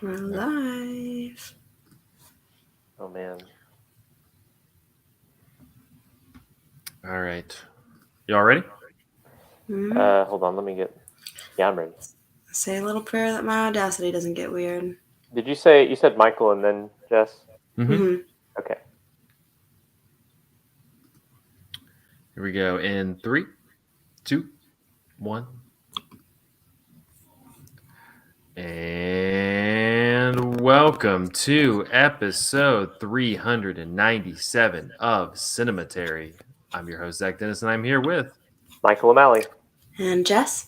We're live. Oh man. All right. Y'all ready? Hold on, let me get. Yeah, I'm ready. Say a little prayer that my Audacity doesn't get weird. Did you said Michael and then Jess? Mm-hmm. Okay. Here we go. In 3, 2, 1. And welcome to episode 397 of Cinematary. I'm your host, Zach Dennis, and I'm here with Michael O'Malley. And Jess?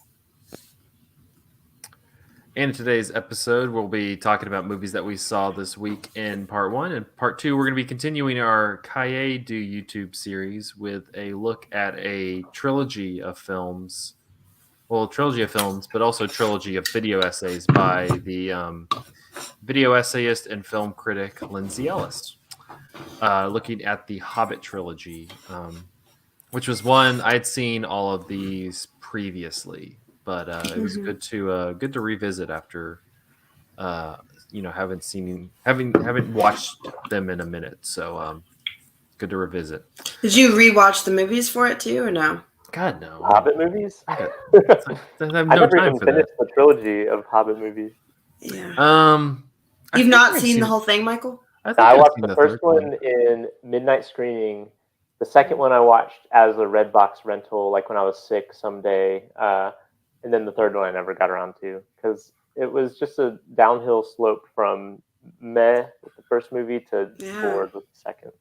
And in today's episode, we'll be talking about movies that we saw this week in part 1. And part 2, we're going to be continuing our Cahiers du YouTube series with a look at a trilogy of films. Well, trilogy of films, but also trilogy of video essays by the video essayist and film critic Lindsay Ellis. Looking at the Hobbit trilogy, which was one I'd seen all of these previously. But it was good to revisit after haven't watched them in a minute, so good to revisit. Did you rewatch the movies for it too, or no? God no. Hobbit movies? I have no never time even for finished that. the trilogy of Hobbit movies. Yeah. You've not seen the whole thing, Michael? I watched the first one in midnight screening. The second one I watched as a Redbox rental, like when I was sick someday. And then the third one I never got around to because it was just a downhill slope from meh with the first movie to bored with the second.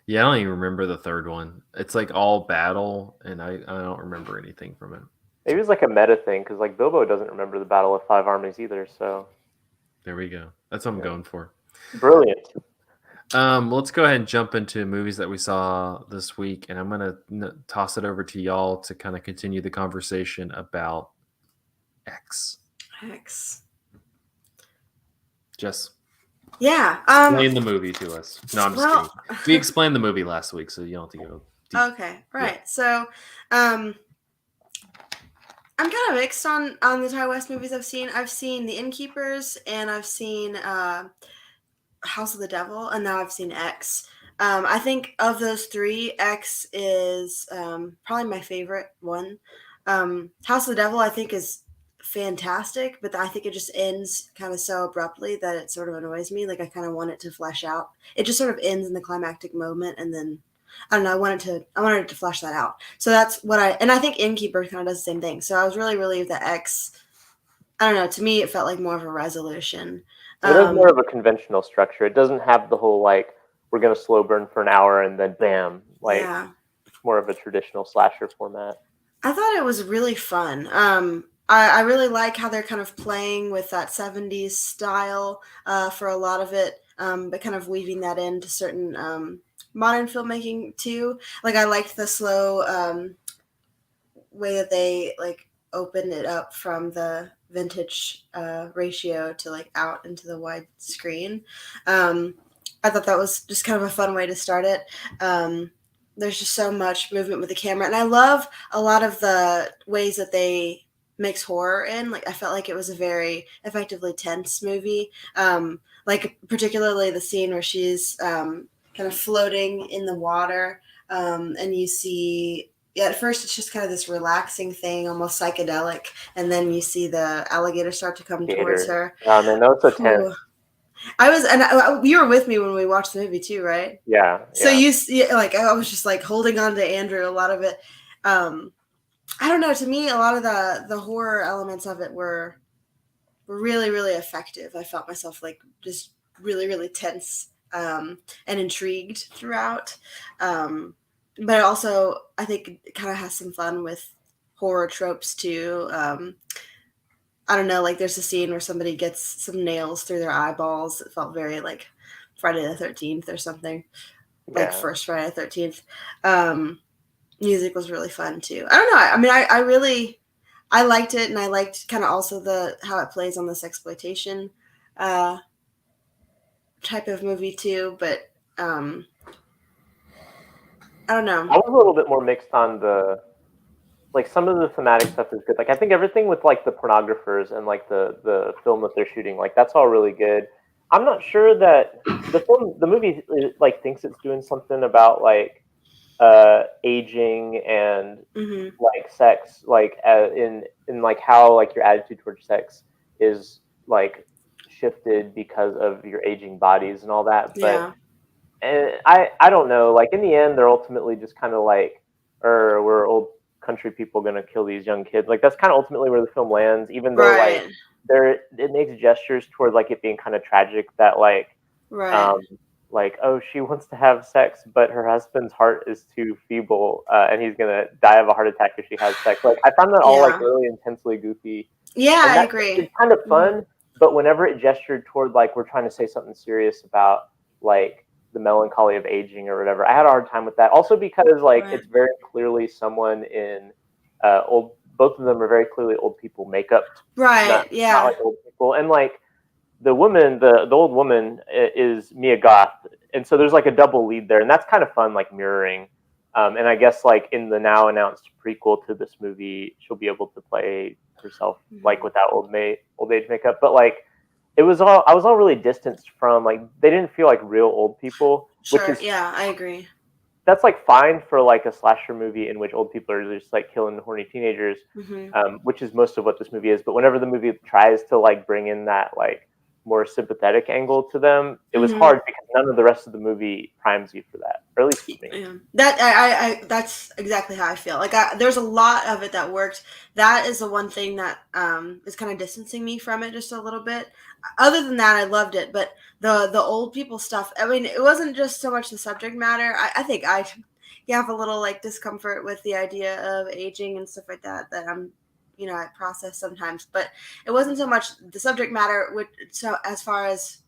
Yeah, I don't even remember the third one. It's like all battle, and I don't remember anything from it. Maybe it's like a meta thing because like Bilbo doesn't remember the Battle of Five Armies either. So there we go. That's what I'm going for. Brilliant. Let's go ahead and jump into movies that we saw this week, and I'm going to toss it over to y'all to kind of continue the conversation about X. Jess. Yeah. Explain the movie to us. No, I'm just kidding. We explained the movie last week, so you don't have to go deep. Okay, right. Yeah. So, I'm kind of mixed on the Ty West movies I've seen. I've seen The Innkeepers, and I've seen House of the Devil, and now I've seen X. I think of those three, X is probably my favorite one. House of the Devil, I think, is fantastic, but I think it just ends kind of so abruptly that it sort of annoys me. Like I kind of want it to flesh out. It just sort of ends in the climactic moment, and then I don't know. I wanted it to flesh that out. So that's what I think Innkeeper kind of does the same thing. So I was really relieved that X. I don't know. To me, it felt like more of a resolution. It is more of a conventional structure. It doesn't have the whole like we're going to slow burn for an hour and then bam. Like it's more of a traditional slasher format. I thought it was really fun. I really like how they're kind of playing with that 70s style for a lot of it, but kind of weaving that into certain modern filmmaking too. Like I liked the slow way that they like opened it up from the vintage ratio to like out into the wide screen. I thought that was just kind of a fun way to start it. There's just so much movement with the camera, and I love a lot of the ways that they mix horror in. Like I felt like it was a very effectively tense movie. Like particularly the scene where she's kind of floating in the water, and you see. Yeah, at first it's just kind of this relaxing thing, almost psychedelic, and then you see the alligator start to come towards her. Man, that was so tense. You were with me when we watched the movie too, right? Yeah. So you see, like I was just like holding on to Andrew. A lot of it, I don't know. To me, a lot of the horror elements of it were really, really effective. I felt myself like just really, really tense and intrigued throughout. But also, I think it kind of has some fun with horror tropes too. I don't know, like there's a scene where somebody gets some nails through their eyeballs. It felt very like Friday the 13th or something, like first Friday the 13th. Music was really fun too. I don't know. I mean, I liked it, and I liked kind of also how it plays on this exploitation type of movie too. But I don't know. I was a little bit more mixed on the like some of the thematic stuff is good. Like I think everything with like the pornographers and like the film that they're shooting, like that's all really good. I'm not sure that the movie like thinks it's doing something about like aging and like sex, like in like how like your attitude towards sex is like shifted because of your aging bodies and all that. But and I don't know. Like in the end, they're ultimately just kind of like, or we're old country people gonna kill these young kids. Like that's kind of ultimately where the film lands. Even though like it makes gestures toward like it being kind of tragic that like like, oh, she wants to have sex, but her husband's heart is too feeble, and he's gonna die of a heart attack if she has sex. Like, I found that all like really intensely goofy. Yeah, I agree. It's kind of fun, but whenever it gestured toward like we're trying to say something serious about like the melancholy of aging or whatever, I had a hard time with that. Also because like it's very clearly someone in old. Both of them are very clearly old people makeup. Not like old people, and like. The woman, the old woman is Mia Goth, and so there's like a double lead there, and that's kind of fun, like mirroring. And I guess like in the now announced prequel to this movie, she'll be able to play herself like without old age makeup. But like I was all really distanced from like they didn't feel like real old people. Sure. I agree. That's like fine for like a slasher movie in which old people are just like killing horny teenagers, which is most of what this movie is. But whenever the movie tries to like bring in that like more sympathetic angle to them, it was hard because none of the rest of the movie primes you for that, or at least for me. That I that's exactly how I feel. Like there's a lot of it that worked. That is the one thing that is kind of distancing me from it just a little bit. Other than that, I loved it. But the old people stuff, I mean, it wasn't just so much the subject matter. I think I have a little like discomfort with the idea of aging and stuff like that I'm I process sometimes, but it wasn't so much the subject matter, so as far as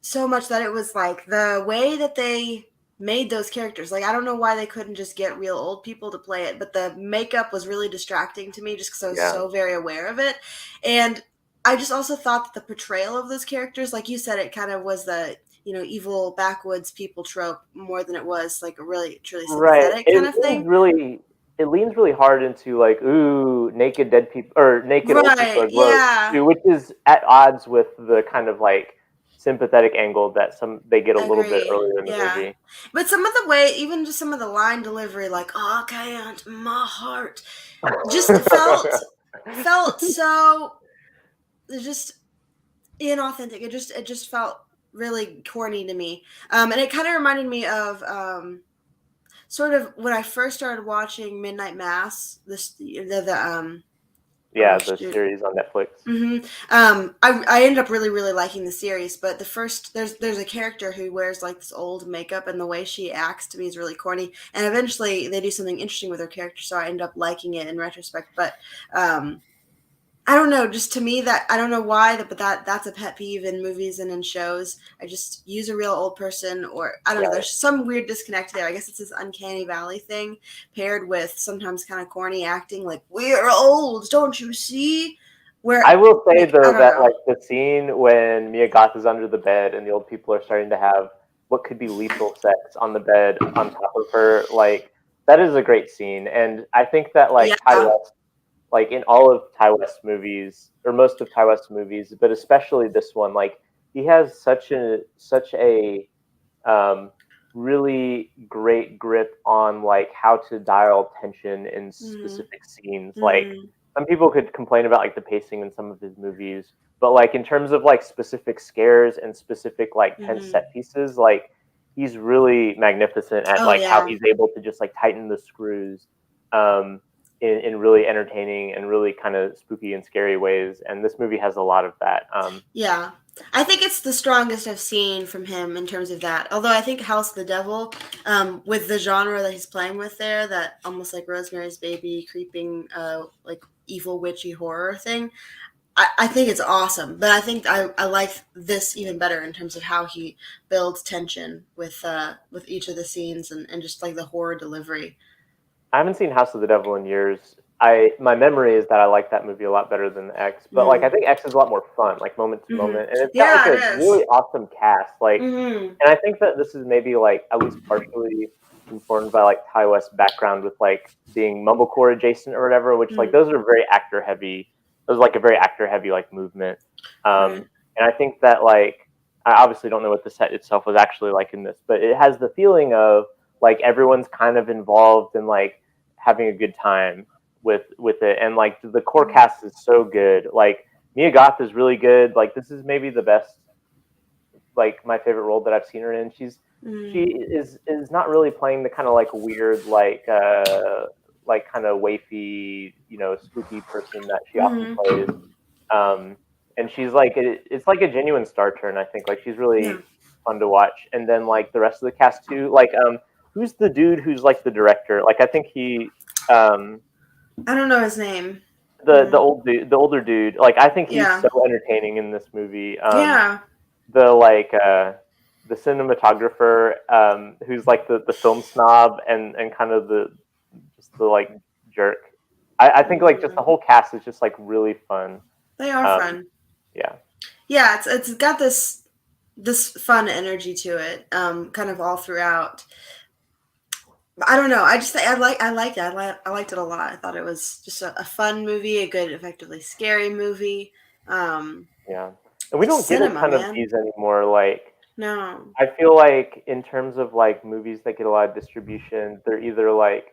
so much that it was like the way that they made those characters. Like, I don't know why they couldn't just get real old people to play it, but the makeup was really distracting to me just because I was so very aware of it. And I just also thought that the portrayal of those characters, like you said, it kind of was the evil backwoods people trope more than it was like a really truly sympathetic kind of thing. It leans really hard into like, ooh, naked dead people or naked old people are gross, which is at odds with the kind of like sympathetic angle that they get a little bit earlier in the movie. But some of the way, even just some of the line delivery, like "Oh, can't my heart," just felt so just inauthentic. It just felt really corny to me, and it kind of reminded me of. Sort of when I first started watching Midnight Mass, the series on Netflix. I ended up really, really liking the series, but there's a character who wears like this old makeup, and the way she acts to me is really corny. And eventually they do something interesting with her character, so I end up liking it in retrospect. But I don't know, just to me that I don't know why, but that's a pet peeve in movies and in shows. I just use a real old person, or I don't know. There's some weird disconnect there. I guess it's this uncanny valley thing paired with sometimes kind of corny acting, like "We're old, don't you see?" Where I will say though that like the scene when Mia Goth is under the bed and the old people are starting to have what could be lethal sex on the bed on top of her, like that is a great scene, and I think that like Ty West. Like in all of Ty West movies, or most of Ty West movies, but especially this one, like he has such a really great grip on like how to dial tension in specific scenes. Like some people could complain about like the pacing in some of his movies, but like in terms of like specific scares and specific like tense set pieces, like he's really magnificent at how he's able to just like tighten the screws. In really entertaining and really kind of spooky and scary ways, and this movie has a lot of that. I think it's the strongest I've seen from him in terms of that. Although I think House of the Devil, with the genre that he's playing with there, that almost like Rosemary's Baby, creeping, like evil witchy horror thing, I think it's awesome. But I think I like this even better in terms of how he builds tension with each of the scenes and just like the horror delivery. I haven't seen House of the Devil in years. My memory is that I like that movie a lot better than X, but like I think X is a lot more fun, like moment to moment, and it's got like a really awesome cast. Like, and I think that this is maybe like at least partially informed by like Ty West's background with like being mumblecore adjacent or whatever, which like those are very actor heavy. Those are like a very actor heavy like movement. And I think that like I obviously don't know what the set itself was actually like in this, but it has the feeling of like everyone's kind of involved in like having a good time with it, and like the core cast is so good. Like Mia Goth is really good. Like this is maybe the best, like my favorite role that I've seen her in. She is not really playing the kind of like weird like kind of wafy, you know, spooky person that she often plays. And she's like it's like a genuine star turn. I think like she's really fun to watch. And then like the rest of the cast too. Like who's the dude who's like the director? Like I think he I don't know his name. The older dude. Like I think he's so entertaining in this movie. The cinematographer who's like the film snob and kind of the like jerk. I think like just the whole cast is just like really fun. They are fun. Yeah, it's got this fun energy to it, kind of all throughout. I don't know. I liked it. I liked it a lot. I thought it was just a fun movie, a good, effectively scary movie. And we don't get a ton of these anymore. Like, no, I feel like in terms of like movies that get a lot of distribution, they're either like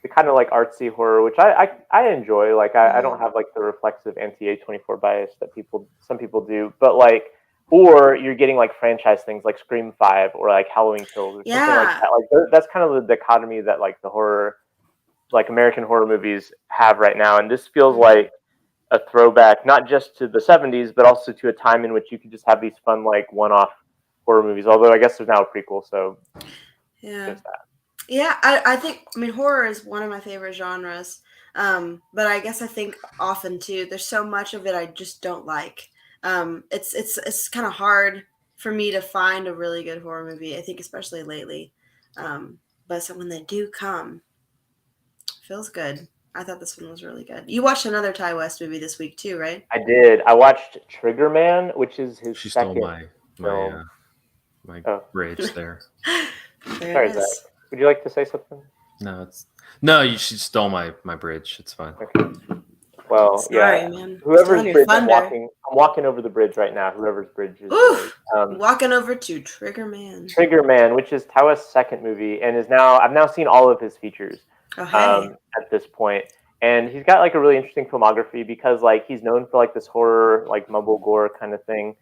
the kind of like artsy horror, which I enjoy. Like, I don't have like the reflexive anti-A24 bias that some people do, but like, or you're getting like franchise things like Scream 5 or like Halloween Kills or something like that. Like that's kind of the dichotomy that like the horror, like American horror movies have right now. And this feels like a throwback, not just to the 70s, but also to a time in which you could just have these fun, like one-off horror movies. Although I guess there's now a prequel, so there's that. Yeah, I think, I mean, horror is one of my favorite genres. But I guess I think often too, there's so much of it I just don't like. It's kind of hard for me to find a really good horror movie, I think, especially lately. But so when they do come, it feels good. I thought this one was really good. You watched another Ty West movie this week too, right? I did. I watched Triggerman, which is his second stole my bridge there. Sorry, Zach. Would you like to say something? No, she stole my bridge. It's fine. Okay. Well, sorry, man. Whoever's bridge I'm walking over the bridge right now. Whoever's bridge is walking over to Triggerman. Triggerman, which is Ty West's second movie, and I've now seen all of his features at this point. And he's got like a really interesting filmography because like he's known for like this horror, like mumble gore kind of thing.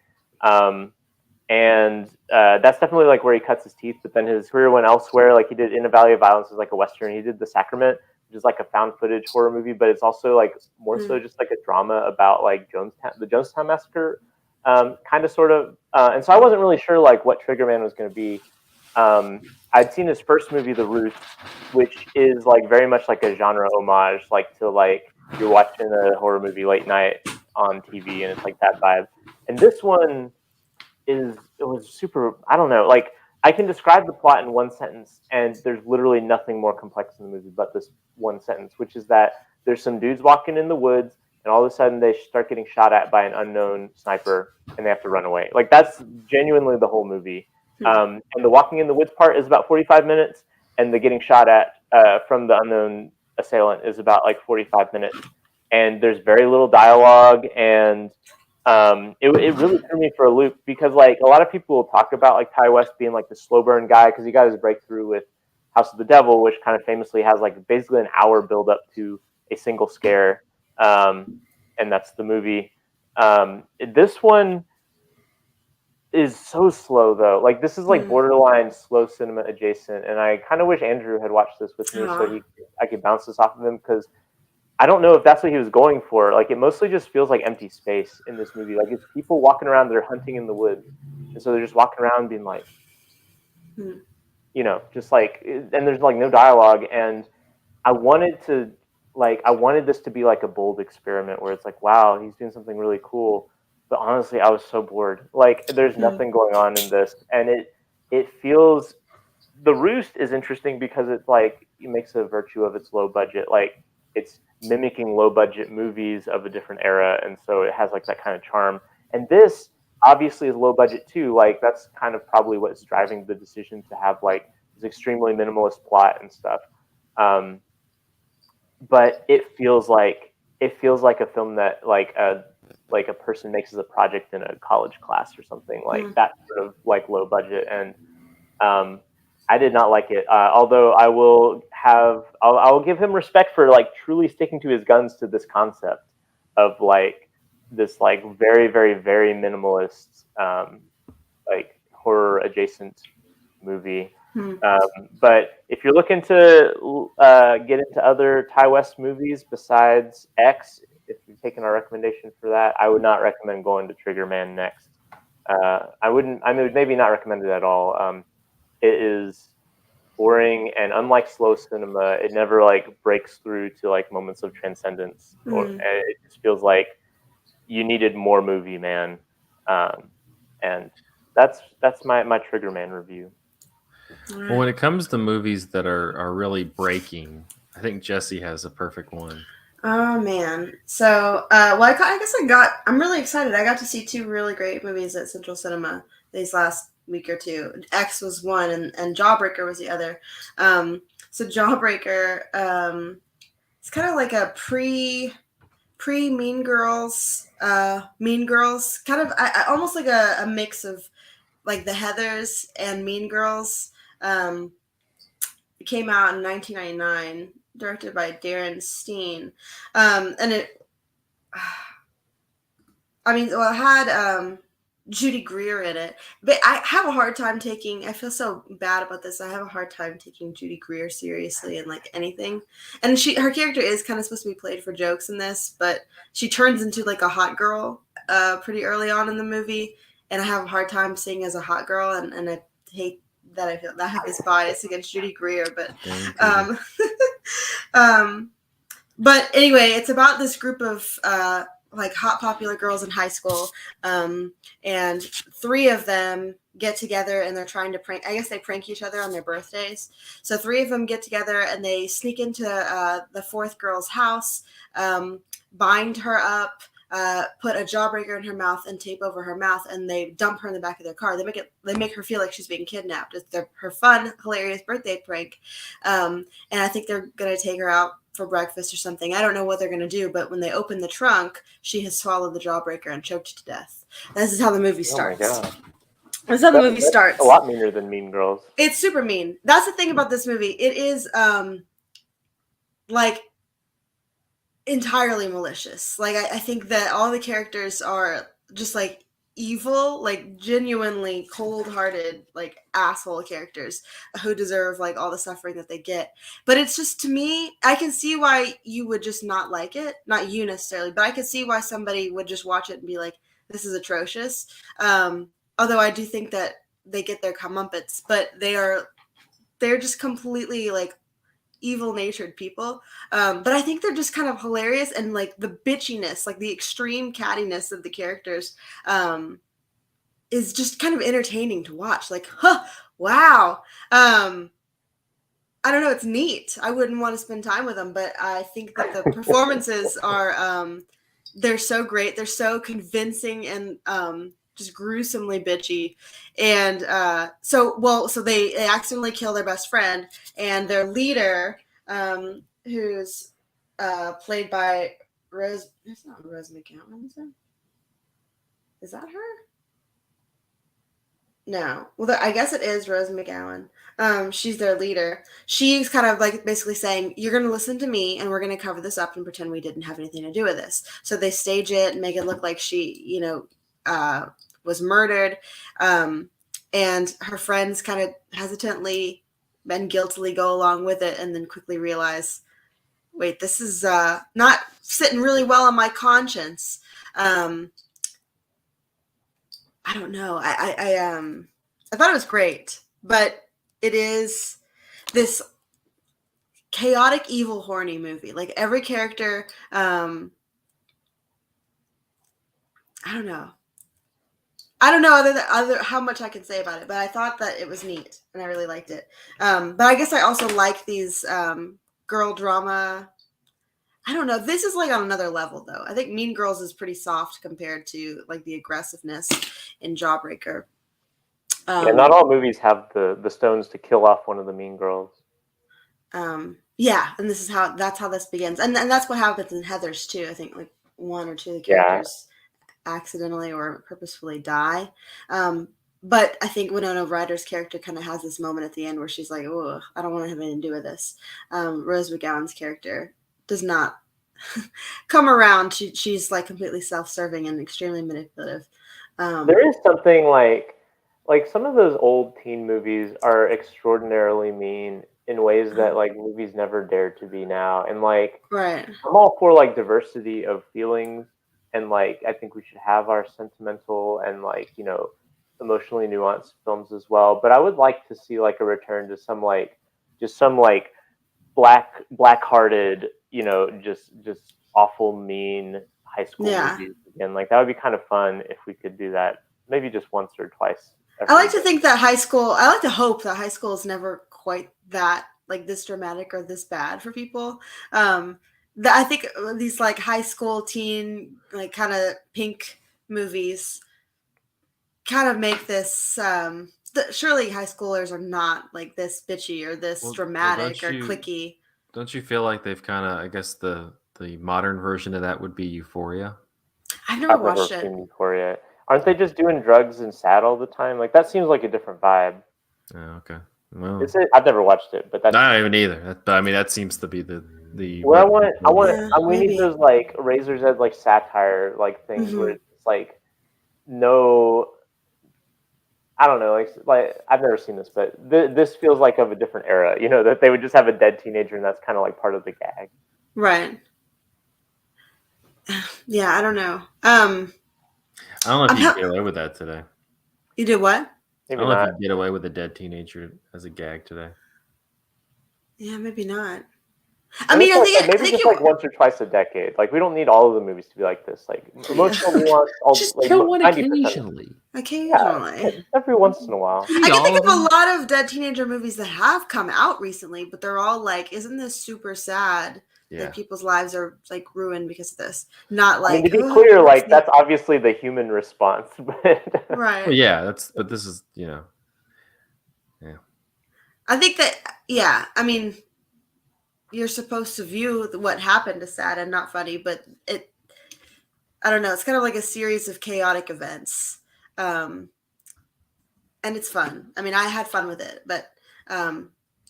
And that's definitely like where he cuts his teeth, but then his career went elsewhere. Like he did In a Valley of Violence is like a Western. He did The Sacrament, which is like a found footage horror movie, but it's also like more so just like a drama about like the Jonestown Massacre, kind of sort of. And so I wasn't really sure like what Triggerman was going to be. I'd seen his first movie, The Roost, which is like very much like a genre homage, like to like you're watching a horror movie late night on TV and it's like that vibe. And this one it was super, I don't know, like I can describe the plot in one sentence and there's literally nothing more complex in the movie but this one sentence, which is that there's some dudes walking in the woods and all of a sudden they start getting shot at by an unknown sniper and they have to run away. Like that's genuinely the whole movie. And the walking in the woods part is about 45 minutes and the getting shot at from the unknown assailant is about like 45 minutes. And there's very little dialogue, and it really threw me for a loop because like a lot of people will talk about like Ty West being like the slow burn guy because he got his breakthrough with House of the Devil, which kind of famously has like basically an hour build up to a single scare, and that's the movie. This one is so slow though. Like this is like borderline slow cinema adjacent, and I kind of wish Andrew had watched this with me so I could bounce this off of him because I don't know if that's what he was going for. Like it mostly just feels like empty space in this movie. Like it's people walking around, they're hunting in the woods, and so they're just walking around being like, you know, just like, and there's like no dialogue. And I wanted this to be like a bold experiment where it's like, wow, he's doing something really cool. But honestly, I was so bored. Like there's nothing going on in this, and it feels. The Roost is interesting because it's like it makes a virtue of its low budget. Like it's mimicking low budget movies of a different era, and so it has like that kind of charm. And this obviously is low budget too. Like that's kind of probably what's driving the decision to have like It's extremely minimalist plot and stuff. But it feels like a film that like a person makes as a project in a college class or something, like that sort of like low budget. And I did not like it. Although I will give him respect for like truly sticking to his guns to this concept of like this like very, very, very minimalist like horror adjacent movie. But if you're looking to get into other Ty West movies besides X, if you've taken our recommendation for that, I would not recommend going to Triggerman next. I would maybe not recommend it at all. It is boring, and unlike slow cinema, it never like breaks through to like moments of transcendence. And it just feels like you needed more movie, man. And that's my Triggerman review. Well, when it comes to movies that are really breaking, I think Jessy has a perfect one. Oh man! So, I'm really excited. I got to see 2 really great movies at Central Cinema these last week or 2. X was one, and Jawbreaker was the other. So Jawbreaker, it's kind of like a pre Mean Girls, kind of I almost like a mix of like the Heathers and Mean Girls. It came out in 1999, directed by Darren Steen, and it had Judy Greer in it, but I have a hard time taking. I feel so bad about this. I have a hard time taking Judy Greer seriously in like anything, and her character is kind of supposed to be played for jokes in this, but she turns into like a hot girl pretty early on in the movie, and I have a hard time seeing as a hot girl, and I hate that I feel that I have this bias against Judy Greer, but but anyway, it's about this group of like hot popular girls in high school, and 3 of them get together and they're trying to prank. I guess they prank each other on their birthdays. So 3 of them get together and they sneak into the 4th girl's house, bind her up, put a jawbreaker in her mouth and tape over her mouth, and they dump her in the back of their car. They make her feel like she's being kidnapped. It's her fun, hilarious birthday prank, and I think they're gonna take her out for breakfast or something. I don't know what they're gonna do, but when they open the trunk, she has swallowed the jawbreaker and choked to death. This is how the movie starts. Oh my God. This is how the movie starts. A lot meaner than Mean Girls. It's super mean. That's the thing about this movie. It is like entirely malicious. Like I think that all the characters are just like evil, like genuinely cold-hearted, like asshole characters who deserve like all the suffering that they get. But it's just, to me, I can see why you would just not like it. Not you necessarily, but I can see why somebody would just watch it and be like, this is atrocious. Although I do think that they get their comeuppance, but they're just completely like evil-natured people. But I think they're just kind of hilarious, and like the bitchiness, like the extreme cattiness of the characters is just kind of entertaining to watch. Like, wow. I don't know, it's neat. I wouldn't want to spend time with them, but I think that the performances are they're so great. They're so convincing and just gruesomely bitchy. And so they accidentally kill their best friend, and their leader, who's played by Rose. It's not Rose McGowan, is it? Is that her? No. Well, I guess it is Rose McGowan. She's their leader. She's kind of like basically saying, you're going to listen to me and we're going to cover this up and pretend we didn't have anything to do with this. So they stage it and make it look like she, was murdered. And her friends kind of hesitantly and guiltily go along with it, and then quickly realize, wait, this is not sitting really well on my conscience. I don't know. I thought it was great, but it is this chaotic, evil, horny movie. Like every character, I don't know other how much I can say about it, but I thought that it was neat and I really liked it. But I guess I also like these girl drama. I don't know. This is like on another level though. I think Mean Girls is pretty soft compared to like the aggressiveness in Jawbreaker. Yeah, not all movies have the stones to kill off one of the mean girls. Yeah, and that's how this begins, and that's what happens in Heathers too. I think like one or two of the characters accidentally or purposefully die. But I think Winona Ryder's character kind of has this moment at the end where she's like, "Oh, I don't want to have anything to do with this." Rose McGowan's character does not come around. She's like completely self-serving and extremely manipulative. There is something like some of those old teen movies are extraordinarily mean in ways that like movies never dare to be now. And like, right. I'm all for like diversity of feelings, and like I think we should have our sentimental and like emotionally nuanced films as well. But I would like to see like a return to some like just some like black-hearted, just awful mean high school movies again. Like that would be kind of fun if we could do that, maybe just once or twice. I like to think that I like to hope that high school is never quite that like this dramatic or this bad for people. I think these like high school teen like kind of pink movies kind of make this. Surely high schoolers are not like this bitchy or this dramatic or cliquey. Don't you feel like they've kind of? I guess the modern version of that would be Euphoria. I've never watched it. Seen Euphoria. Aren't they just doing drugs and sad all the time? Like that seems like a different vibe. Oh, okay. Well, I've never watched it, but that's not even either. I mean, that seems to be the. Well, we need those like Razor's Edge like satire like things where it's like no. I don't know. Like I've never seen this, but this feels like of a different era. That they would just have a dead teenager, and that's kind of like part of the gag. Right. Yeah, I don't know. I don't know if you get away with that today. You did what? Maybe I don't know if you get away with a dead teenager as a gag today. Yeah, maybe not. I mean, I think just like once or twice a decade. Like we don't need all of the movies to be like this. Like emotional nuance. Just kill one occasionally. Occasionally, every once in a while. I can think of a lot of dead teenager movies that have come out recently, but they're all like, "Isn't this super sad?" That people's lives are like ruined because of this. Not like, I mean, to be clear, like that's obviously the human response, but right? Well, yeah, but this is yeah. I think that I mean, you're supposed to view what happened as sad and not funny, but I don't know. It's kind of like a series of chaotic events, and it's fun. I mean, I had fun with it, but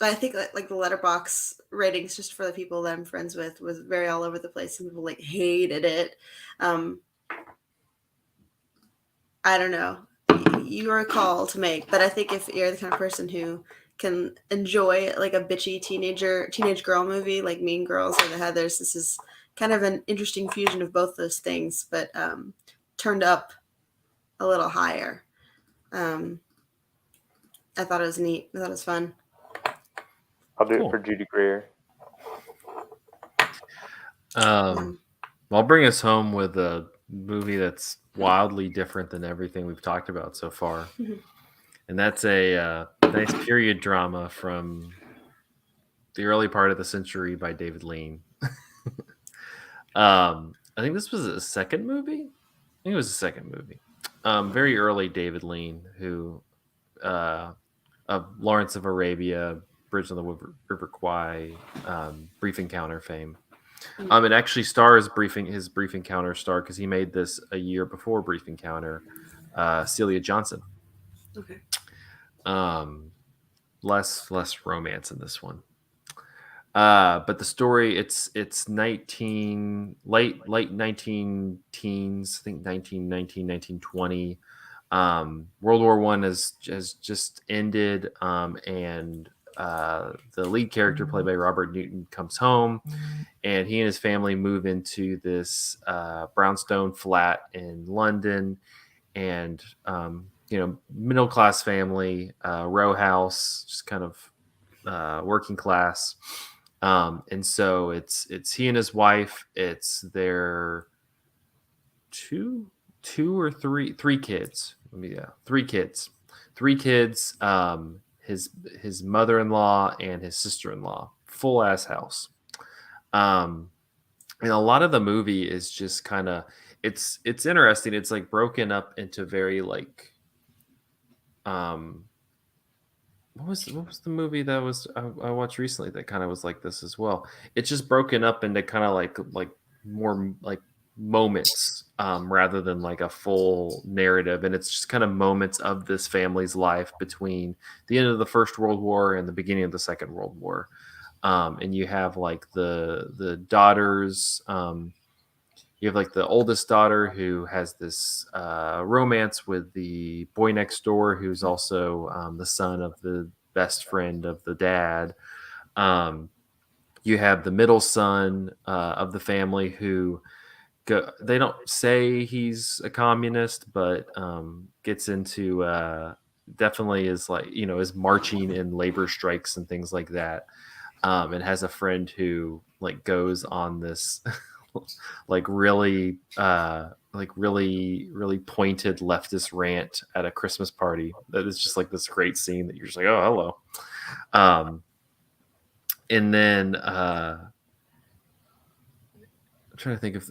I think like the Letterboxd ratings, just for the people that I'm friends with, was very all over the place. Some people like hated it. I don't know. You are a call to make, but I think if you're the kind of person who can enjoy like a bitchy teenage girl movie like Mean Girls or The Heathers, this is kind of an interesting fusion of both those things, but turned up a little higher. I thought it was neat. I thought it was fun. I'll do it for Judy Greer. I'll bring us home with a movie that's wildly different than everything we've talked about so far. And that's a nice period drama from the early part of the century by David Lean. I think this was a second movie. I think it was a second movie. Very early David Lean, who of Lawrence of Arabia, Bridge on the River Kwai, Brief Encounter fame. It actually stars his Brief Encounter star because he made this a year before Brief Encounter. Celia Johnson. Okay. Less romance in this one. But the story, it's late 19 teens, I think 1919, 1920. World War I has just ended, and the lead character played by Robert Newton comes home, and he and his family move into this brownstone flat in London, and middle class family, row house, just kind of working class. And so it's he and his wife. It's their three kids. Three kids. His mother-in-law and his sister-in-law. Full ass house. And a lot of the movie is just kind of it's interesting. It's like broken up into very like what was the movie that was I watched recently that kind of was like this as well? It's just broken up into kind of like more like moments rather than like a full narrative, and it's just kind of moments of this family's life between the end of the First World War and the beginning of the Second World War. And you have like the daughters. You have like the oldest daughter who has this romance with the boy next door, who's also the son of the best friend of the dad. You have the middle son of the family who they don't say he's a communist, but gets into definitely is like, is marching in labor strikes and things like that. And has a friend who like goes on this like really really pointed leftist rant at a Christmas party. That is just like this great scene that you're just like, oh, hello. And then I'm trying to think of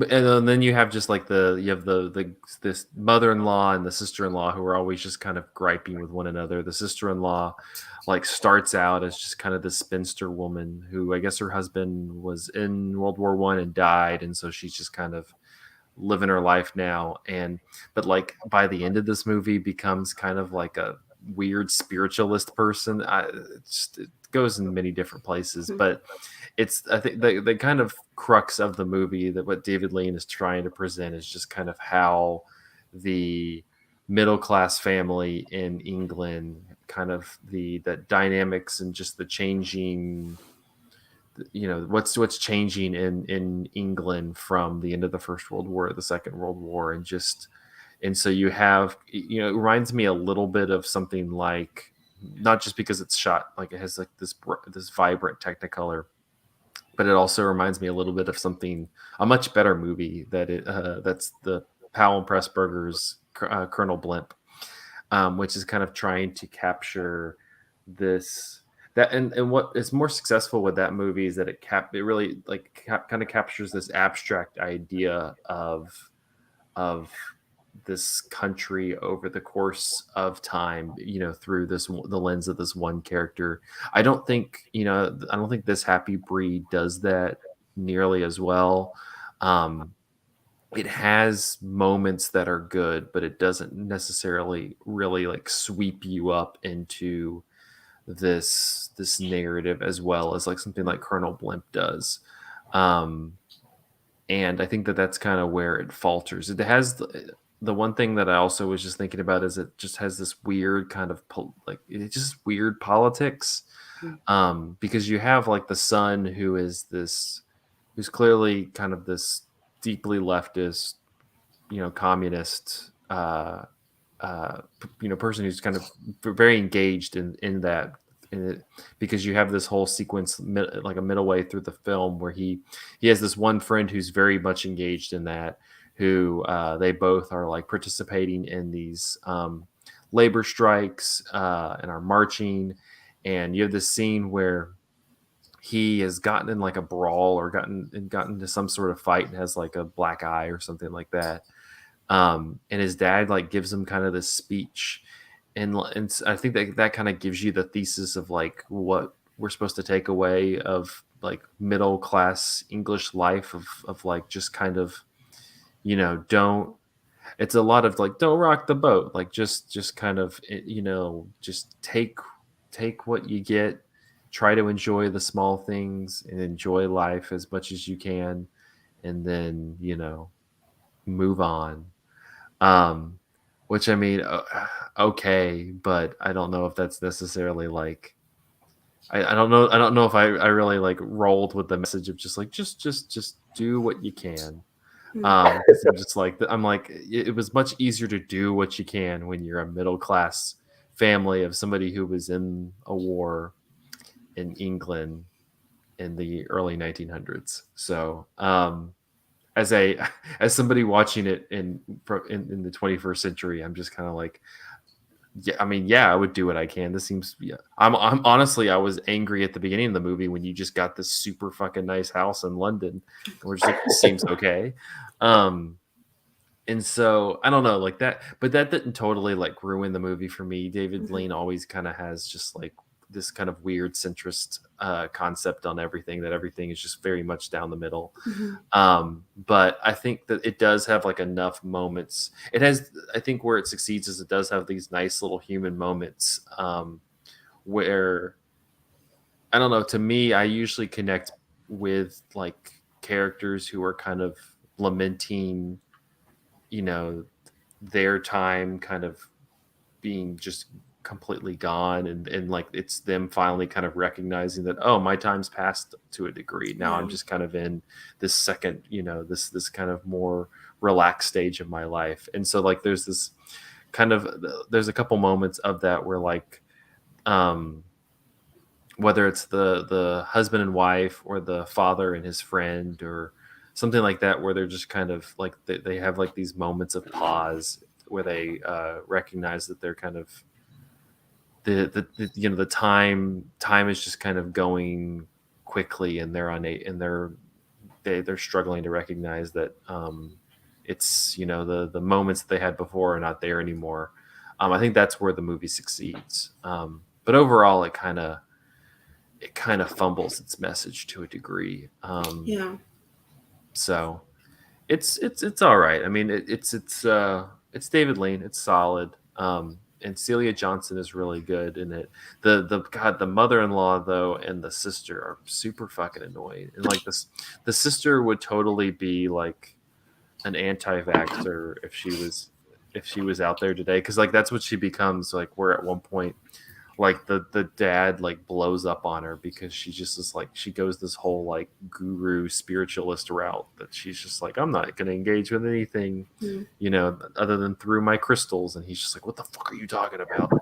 and then you have just like this mother-in-law and the sister-in-law who are always just kind of griping with one another. The sister-in-law like starts out as just kind of this spinster woman who I guess her husband was in World War I and died, and so she's just kind of living her life now. But like by the end of this movie becomes kind of like a weird spiritualist person. It goes in many different places, but I think the kind of crux of the movie, that what David Lean is trying to present, is just kind of how the middle class family in England, kind of the dynamics and just the changing, what's changing in England from the end of the First World War to the Second World War, and so you have, it reminds me a little bit of something like, not just because it's shot like it has like this vibrant Technicolor, but it also reminds me a little bit of a much better movie that's the Powell and Pressburger's Colonel Blimp, which is kind of trying to capture this. And what is more successful with that movie is that it really kind of captures this abstract idea of this country over the course of time, through the lens of this one character. I don't think This Happy Breed does that nearly as well. It has moments that are good, but it doesn't necessarily really like sweep you up into this narrative as well as like something like Colonel Blimp does. And I think that's kind of where it falters. It has the one thing that I also was just thinking about is it just has this weird kind of it's just weird politics, because you have like the son who's clearly kind of this deeply leftist, communist, person who's kind of very engaged in that. Because you have this whole sequence like a middle way through the film where he has this one friend who's very much engaged in that, who they both are like participating in these labor strikes and are marching. And you have this scene where he has gotten in like a brawl or gotten into some sort of fight and has like a black eye or something like that. And his dad like gives him kind of this speech. And I think that kind of gives you the thesis of like what we're supposed to take away of like middle class English life of like just kind of, it's a lot of like, don't rock the boat. Like just kind of, just take what you get, try to enjoy the small things and enjoy life as much as you can. And then, move on. Which I mean, okay, but I don't know if that's necessarily like, I don't know if I really like rolled with the message of just like, just do what you can. I'm like, it was much easier to do what you can when you're a middle class family of somebody who was in a war in England in the early 1900s. So, as somebody watching it in the 21st century, I'm just kind of like, yeah, I would do what I can. This seems, yeah. I'm honestly, I was angry at the beginning of the movie when you just got this super fucking nice house in London. We're just like, it seems okay. And so I don't know, like that, but that didn't totally like ruin the movie for me. David Lean always kind of has just like this kind of weird centrist concept on everything, that everything is just very much down the middle. But I think that it does have like enough moments. It has, I think where it succeeds is it does have these nice little human moments where, I don't know, to me, I usually connect with like characters who are kind of lamenting, you know, their time kind of being just completely gone, and like it's them finally kind of recognizing that, oh, my time's passed to a degree. Now I'm just kind of in this second, you know, this kind of more relaxed stage of my life. And so like there's this kind of, there's a couple moments of that where like whether it's the husband and wife or the father and his friend or something like that, where they're just kind of like they have like these moments of pause where they recognize that they're kind of the you know, the time is just kind of going quickly, and they're struggling to recognize that it's, you know, the moments that they had before are not there anymore. I think that's where the movie succeeds, but overall it kind of fumbles its message to a degree. So it's all right. I mean, it's David Lean. It's solid. And Celia Johnson is really good in it. The mother-in-law though and the sister are super fucking annoying. And like the sister would totally be like an anti-vaxxer if she was out there today, because like that's what she becomes. Like where at one point, like the dad like blows up on her because she just is like, she goes this whole like guru spiritualist route that she's just like, I'm not going to engage with anything, you know, other than through my crystals. And he's just like, what the fuck are you talking about?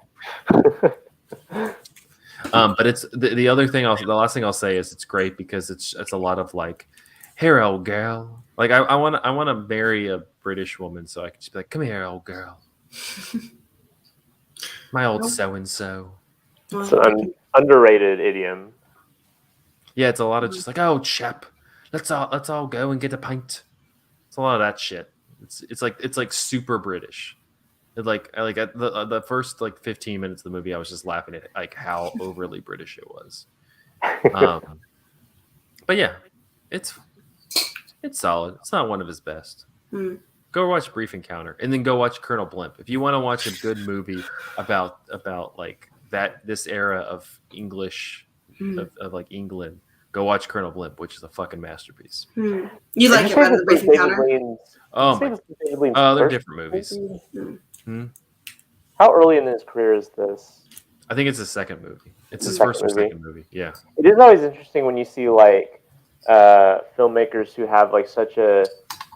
But it's the other thing, the last thing I'll say is it's great because it's a lot of like, here, old girl. Like I want to marry a British woman so I can just be like, come here, old girl. My old so-and-so. It's an underrated idiom. Yeah, it's a lot of just like, oh, chap, let's all go and get a pint. It's a lot of that shit. It's like super British. It like at the first like 15 minutes of the movie, I was just laughing at like how overly British it was. But yeah, it's solid. It's not one of his best. Go watch Brief Encounter, and then go watch Colonel Blimp if you want to watch a good movie about like this era of English of like England. Go watch Colonel Blimp, which is a fucking masterpiece. You like it better than Brief Encounter? They're different movies. How early in his career is this? I think it's his second movie. It's his first or second movie. Yeah. It is always interesting when you see like filmmakers who have like such a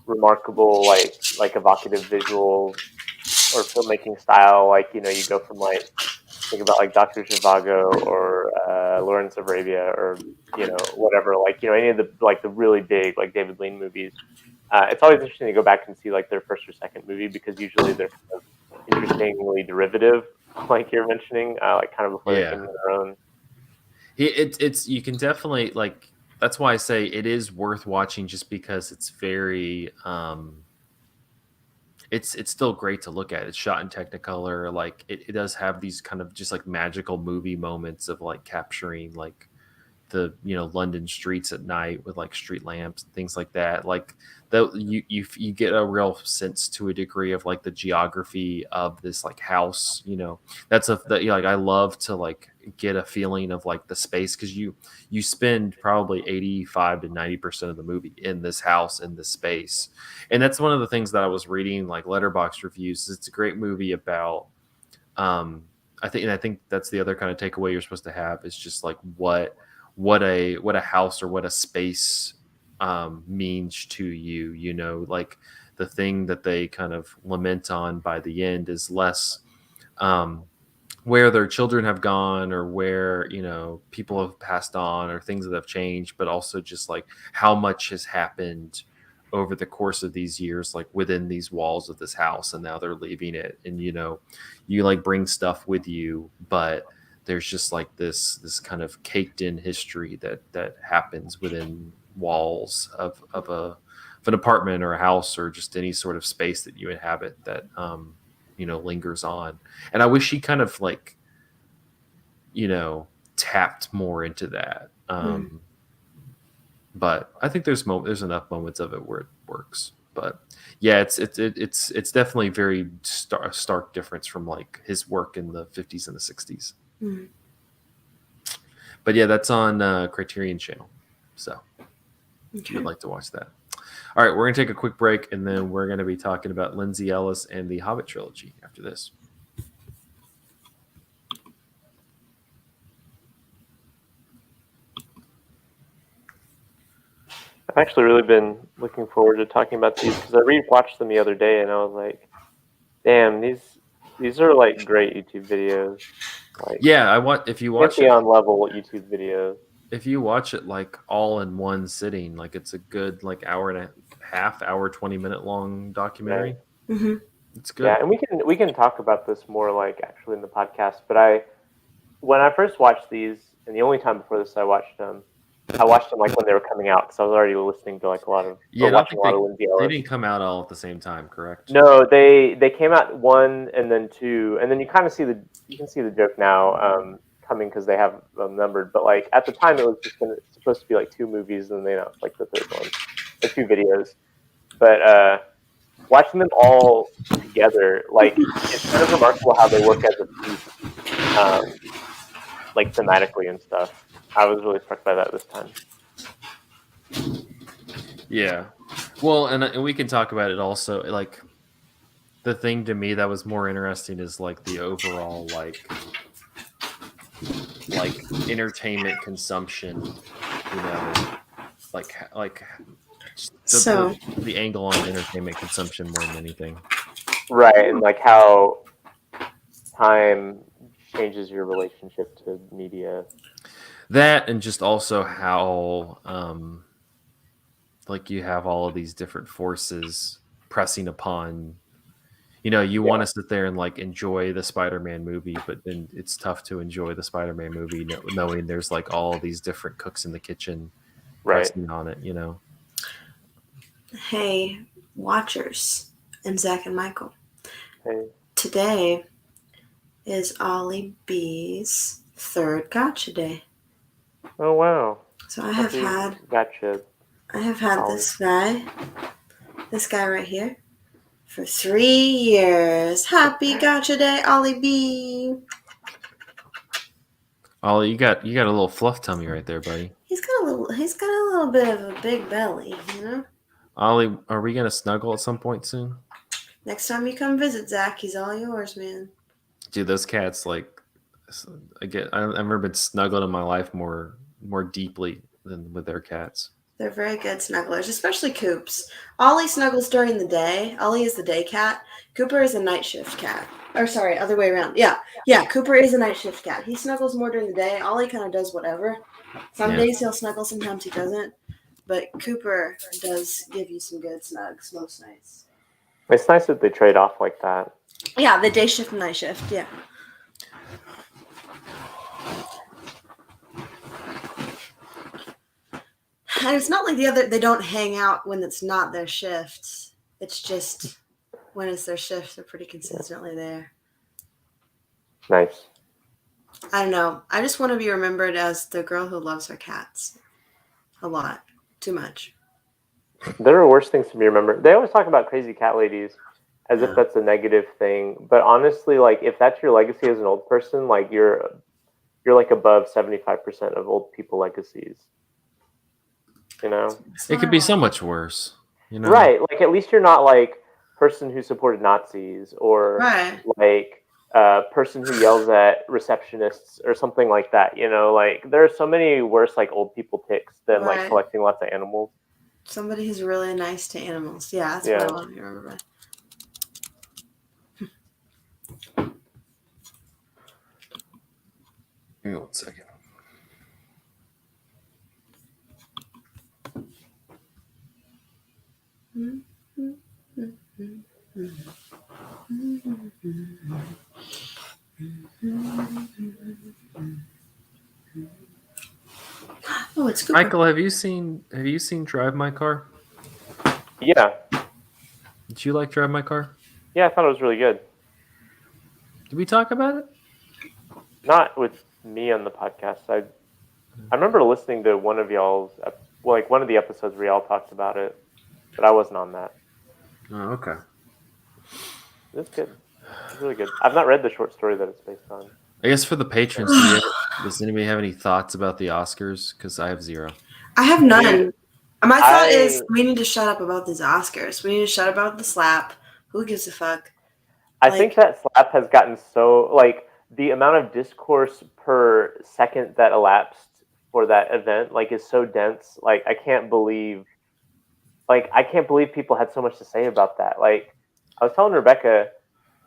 remarkable like evocative visual or filmmaking style. Like, you know, you go from like, think about like Dr. Zhivago or Lawrence of Arabia or, you know, whatever, like, you know, any of the really big like David Lean movies. It's always interesting to go back and see like their first or second movie, because usually they're kind of interestingly derivative, like you're mentioning, like kind of before they came to their own. It's you can definitely like, that's why I say it is worth watching, just because it's very it's still great to look at. It's shot in Technicolor. Like it does have these kind of just like magical movie moments of like capturing like the, you know, London streets at night with like street lamps and things like that. Like you get a real sense to a degree of like the geography of this like house, you know. Like I love to like get a feeling of like the space, because you spend probably 85 to 90% of the movie in this house, in this space. And that's one of the things that I was reading like Letterboxd reviews. It's a great movie about I think that's the other kind of takeaway you're supposed to have, is just like what a house or what a space means to you, you know. Like the thing that they kind of lament on by the end is less where their children have gone, or where, you know, people have passed on, or things that have changed, but also just like how much has happened over the course of these years, like within these walls of this house, and now they're leaving it. And, you know, you like bring stuff with you, but there's just like this kind of caked in history that happens within walls of a an apartment or a house or just any sort of space that you inhabit that lingers on. And I wish he kind of like tapped more into that. But I think there's enough moments of it where it works. But yeah, it's definitely very stark difference from like his work in the 50s and the 60s. But yeah, that's on Criterion Channel, so if you'd like to watch that. All right, we're gonna take a quick break, and then we're gonna be talking about Lindsay Ellis and the Hobbit trilogy after this. I've actually really been looking forward to talking about these because I rewatched them the other day and I was like, "Damn, these are like great YouTube videos." Like, yeah, if you watch it on level YouTube videos. If you watch it like all in one sitting, like it's a good like hour and a half, 20-minute long documentary. Right. Mm-hmm. It's good. Yeah, and we can talk about this more like actually in the podcast. But when I first watched these, and the only time before this I watched them like when they were coming out because I was already listening to like a lot of watching a lot of Lindsay Ellis. They didn't come out all at the same time, correct? No, they came out 1 and then 2, and then you can see the joke now coming because they have them numbered. But like at the time, it was just supposed to be like 2 movies, and they announced like the third one, or 2 videos. But watching them all together, like it's kind of remarkable how they work as a piece, like thematically and stuff. I was really struck by that this time. Yeah. Well, and we can talk about it also. Like, the thing to me that was more interesting is like the overall like entertainment consumption. The angle on entertainment consumption more than anything. Right, and like how time changes your relationship to media. That, and just also how like you have all of these different forces pressing upon, you want to sit there and like enjoy the Spider-Man movie, but then it's tough to enjoy the Spider-Man movie knowing there's like all these different cooks in the kitchen pressing on it, Hey, watchers, and Zach and Michael. Hey. Today is Ollie Bs third Gotcha Day. Oh wow! So I have had Gotcha. I have had this guy right here, for 3 years. Happy Gotcha Day, Ollie B. Ollie, you got a little fluff tummy right there, buddy. He's got a little bit of a big belly, Ollie, are we gonna snuggle at some point soon? Next time you come visit, Zach, he's all yours, man. Dude, those cats, like, I've never been snuggled in my life more deeply than with their cats. They're very good snugglers, especially Coops. Ollie snuggles during the day. Ollie is the day cat. Cooper is a night shift cat. Or sorry, other way around. Yeah, Cooper is a night shift cat. He snuggles more during the day. Ollie kind of does whatever. Some days he'll snuggle, sometimes he doesn't. But Cooper does give you some good snugs most nights. It's nice that they trade off like that. Yeah, the day shift and night shift, yeah. And it's not like they don't hang out when it's not their shift. It's just when it's their shift, they're pretty consistently there. Nice. I don't know. I just want to be remembered as the girl who loves her cats. A lot. Too much. There are worse things to be remembered. They always talk about crazy cat ladies as if that's a negative thing. But honestly, like if that's your legacy as an old person, like you're like above 75% of old people legacies. It could be so much worse. Right. Like at least you're not like person who supported Nazis or like person who yells at receptionists or something like that. Like there are so many worse like old people ticks than like collecting lots of animals. Somebody who's really nice to animals. Yeah, that's what I want to remember. Give me 1 second. Oh, it's good. Michael, have you seen Drive My Car? Yeah. Did you like Drive My Car? Yeah, I thought it was really good. Did we talk about it? Not with me on the podcast. I remember listening to one of y'all's, like one of the episodes where y'all talked about it, but I wasn't on that. Oh, okay. It's good. It's really good. I've not read the short story that it's based on. I guess for the patrons, does anybody have any thoughts about the Oscars? Because I have zero. I have none. My thought is we need to shut up about these Oscars. We need to shut up about the slap. Who gives a fuck? I think that slap has gotten so, like, the amount of discourse per second that elapsed for that event, like, is so dense. Like, I can't believe people had so much to say about that. Like, I was telling Rebecca,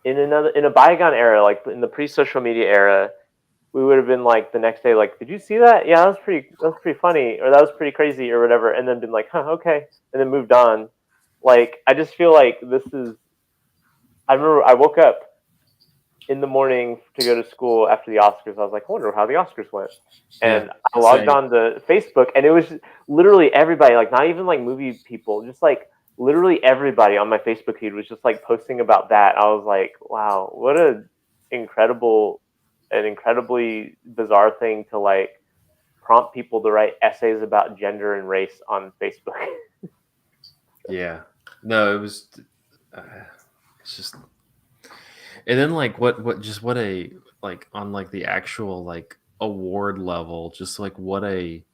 in a bygone era, like in the pre-social media era, we would have been like the next day, like, did you see that? Yeah, that was pretty funny, or that was pretty crazy, or whatever, and then been like, huh, okay, and then moved on. Like, I just feel like this is. I remember I woke up in the morning to go to school after the Oscars. I was like, I wonder how the Oscars went, and I logged on to Facebook, and it was literally everybody, like not even like movie people, just like literally everybody on my Facebook feed was just like posting about that. I was like, wow, what an incredibly bizarre thing to like prompt people to write essays about gender and race on Facebook. Yeah, no, it was. It's just, and then like what a like on like the actual like award level, just like what a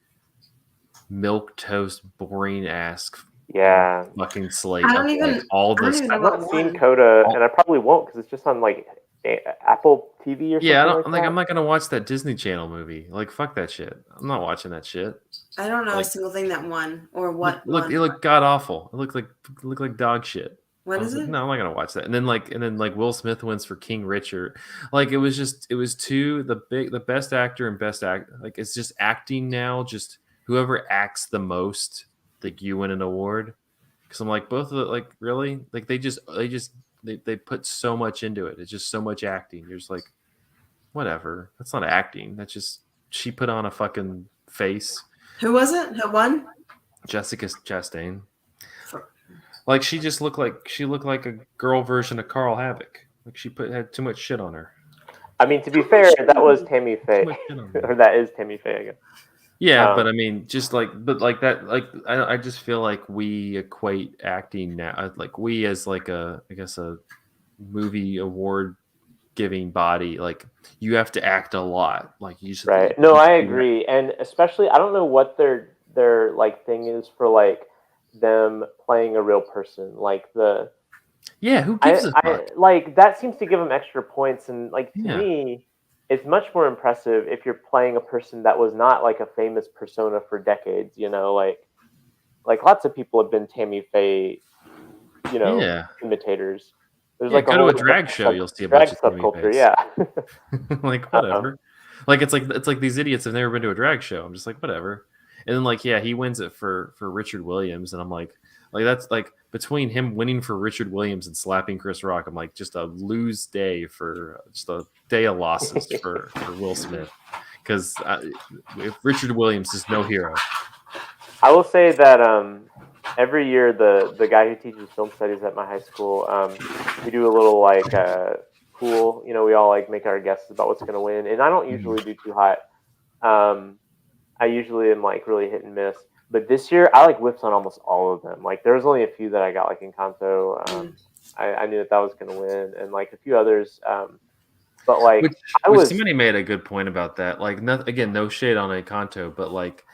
milquetoast boring ass fucking slate. I don't even all this. I've not seen Coda, and I probably won't because it's just on like Apple TV or something. Yeah, I'm not gonna watch that Disney Channel movie. Like, fuck that shit. I'm not watching that shit. I don't know a single thing that won or what. It looked god awful. It looked like dog shit. What is it? Like, no, I'm not gonna watch that. And then Will Smith wins for King Richard. Like, it was the best actor and best act. Like, it's just acting now. Just whoever acts the most, like, you win an award. Because I'm like, both of the, like, really, like they put so much into it. It's just so much acting. You're just like, whatever. That's not acting. That's just she put on a fucking face. Who was it? Who won? Jessica Chastain. Like, she just looked like a girl version of Carl Havoc. Like, she had too much shit on her. I mean, to be fair, that was Tammy Faye, or that is Tammy Faye, I guess. Yeah, but I mean, I just feel like we equate acting now, like we as like a movie award giving body, like you have to act a lot, like you just right. No, I agree, and especially I don't know what their like thing is for like them playing a real person, like who gives a fuck? Like that seems to give them extra points, and like to me, it's much more impressive if you're playing a person that was not like a famous persona for decades. You know, like lots of people have been Tammy Faye, imitators. There's like go to a drag show, you'll see a bunch of subculture. Yeah, like whatever. Like it's like these idiots have never been to a drag show. I'm just like whatever. And then like he wins it for Richard Williams, and I'm like that's like between him winning for Richard Williams and slapping Chris Rock, I'm like just a lose day for just a day of losses for Will Smith, because if Richard Williams is no hero. I will say that every year the guy who teaches film studies at my high school, we do a little like pool. You know, we all like make our guesses about what's going to win, and I don't usually do too hot. I usually am like really hit and miss. But this year, I like whiffed on almost all of them. Like there was only a few that I got like Encanto. I knew that was going to win, and like a few others. But like somebody made a good point about that. Like no shade on Encanto, but like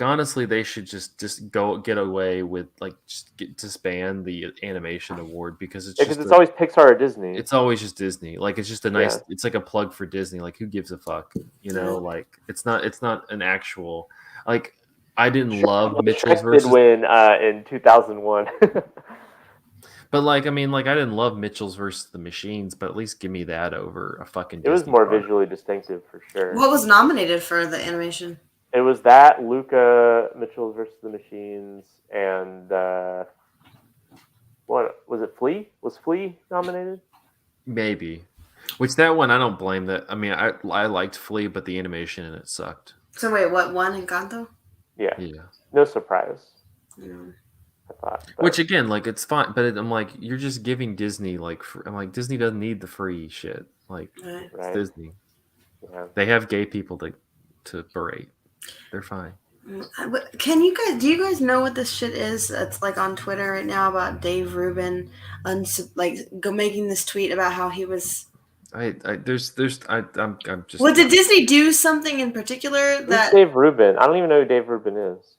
honestly, they should just go get away with like just disband the animation award because it's always Pixar or Disney. It's always just Disney. Like it's just a nice. It's like a plug for Disney. Like who gives a fuck? You know, like it's not an actual like. I didn't love Mitchell's versus. Did win in 2001. But like, I mean, like I didn't love Mitchell's versus the Machines, but at least give me that over a fucking. It was more visually distinctive for sure. What was nominated for the animation? It was that Luca, Mitchell's versus the Machines, and what was it? Flea? Was Flea nominated? Maybe. Which that one I don't blame that. I mean, I liked Flea, but the animation in it sucked. So wait, what won Encanto? Yeah. No surprise. Yeah. I thought. Which again, like it's fine, but I'm like, you're just giving Disney like, I'm like, Disney doesn't need the free shit. Like, Right. it's Disney. Yeah. They have gay people to berate. They're fine. Do you guys know what this shit is? It's like on Twitter right now about Dave Rubin, making this tweet about how he was. I'm just. Well, did Disney do something in particular that? Who's Dave Rubin? I don't even know who Dave Rubin is.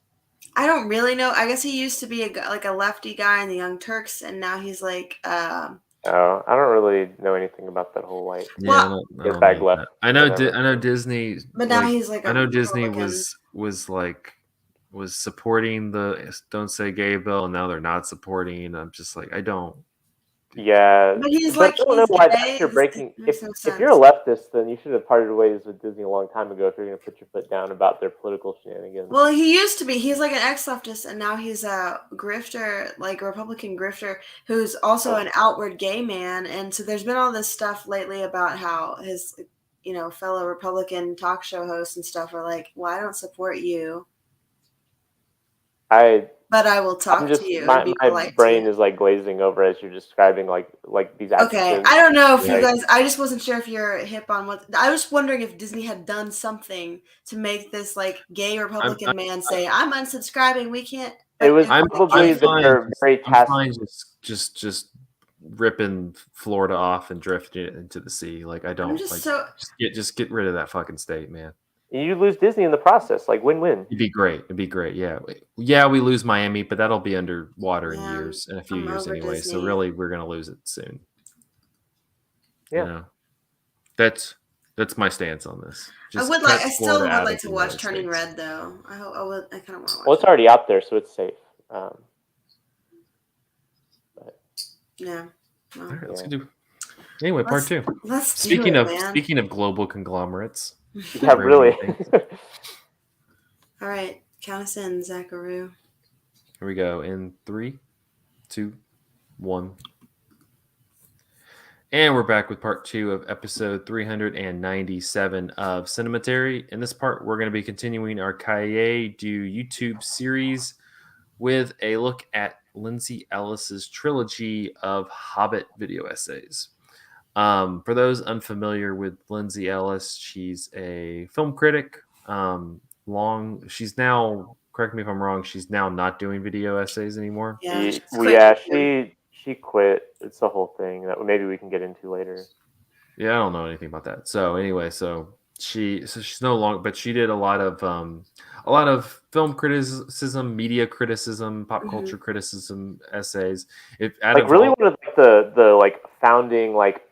I don't really know. I guess he used to be a lefty guy in the Young Turks, and now he's like. Oh, I don't really know anything about that whole like. Yeah, I don't bag know left. That. I know Disney. But now he's like. I know Disney was supporting the Don't Say Gay bill, and now they're not supporting. I'm just like, I don't. Yeah, but he's I don't know why you're breaking. If you're a leftist, then you should have parted ways with Disney a long time ago. If you're going to put your foot down about their political shenanigans. Well, he used to be. He's like an ex-leftist, and now he's a grifter, like a Republican grifter, who's also an outward gay man. And so there's been all this stuff lately about how his, fellow Republican talk show hosts and stuff are like, "Well, I don't support you." But I will talk to you. My brain is like glazing over as you're describing like these actions. Okay, I don't know if you guys. I just wasn't sure if you're hip on what. I was wondering if Disney had done something to make this like gay Republican man say, "I'm unsubscribing. We can't." It was probably they're very fine just ripping Florida off and drifting it into the sea. Like I don't just get rid of that fucking state, man. You lose Disney in the process, like win-win. It'd be great. Yeah, we lose Miami, but that'll be underwater in a few years anyway. Disney. So really, we're gonna lose it soon. Yeah, that's my stance on this. I still would like to watch Turning Red, though. I kind of want to watch. Well, it's already out there, so it's safe. Yeah. All right, let's do. Anyway, part 2. Speaking of global conglomerates. Yeah, really. All right, count us in, Zacharoo. Here we go in 3, 2, 1. And we're back with part 2 of episode 397 of Cinematary. In this part, we're going to be continuing our Cahiers du YouTube series with a look at Lindsay Ellis's trilogy of Hobbit video essays. For those unfamiliar with Lindsay Ellis, she's a film critic. She's now, correct me if I'm wrong, she's now not doing video essays anymore. Yeah, she quit. It's the whole thing that maybe we can get into later. Yeah, I don't know anything about that. So anyway, she's no longer, but she did a lot of film criticism, media criticism, pop culture criticism essays. One of the like founding like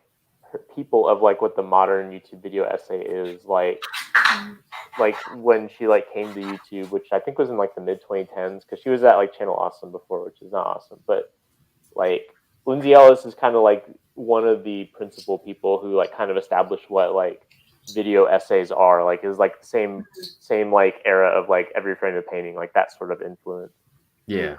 people of like what the modern YouTube video essay is like when she like came to YouTube, which I think was in like the mid 2010s, because she was at like Channel Awesome before, which is not awesome, but like Lindsay Ellis is kind of like one of the principal people who like kind of established what like video essays are, like is like the same like era of like every frame of painting, like that sort of influence. Yeah.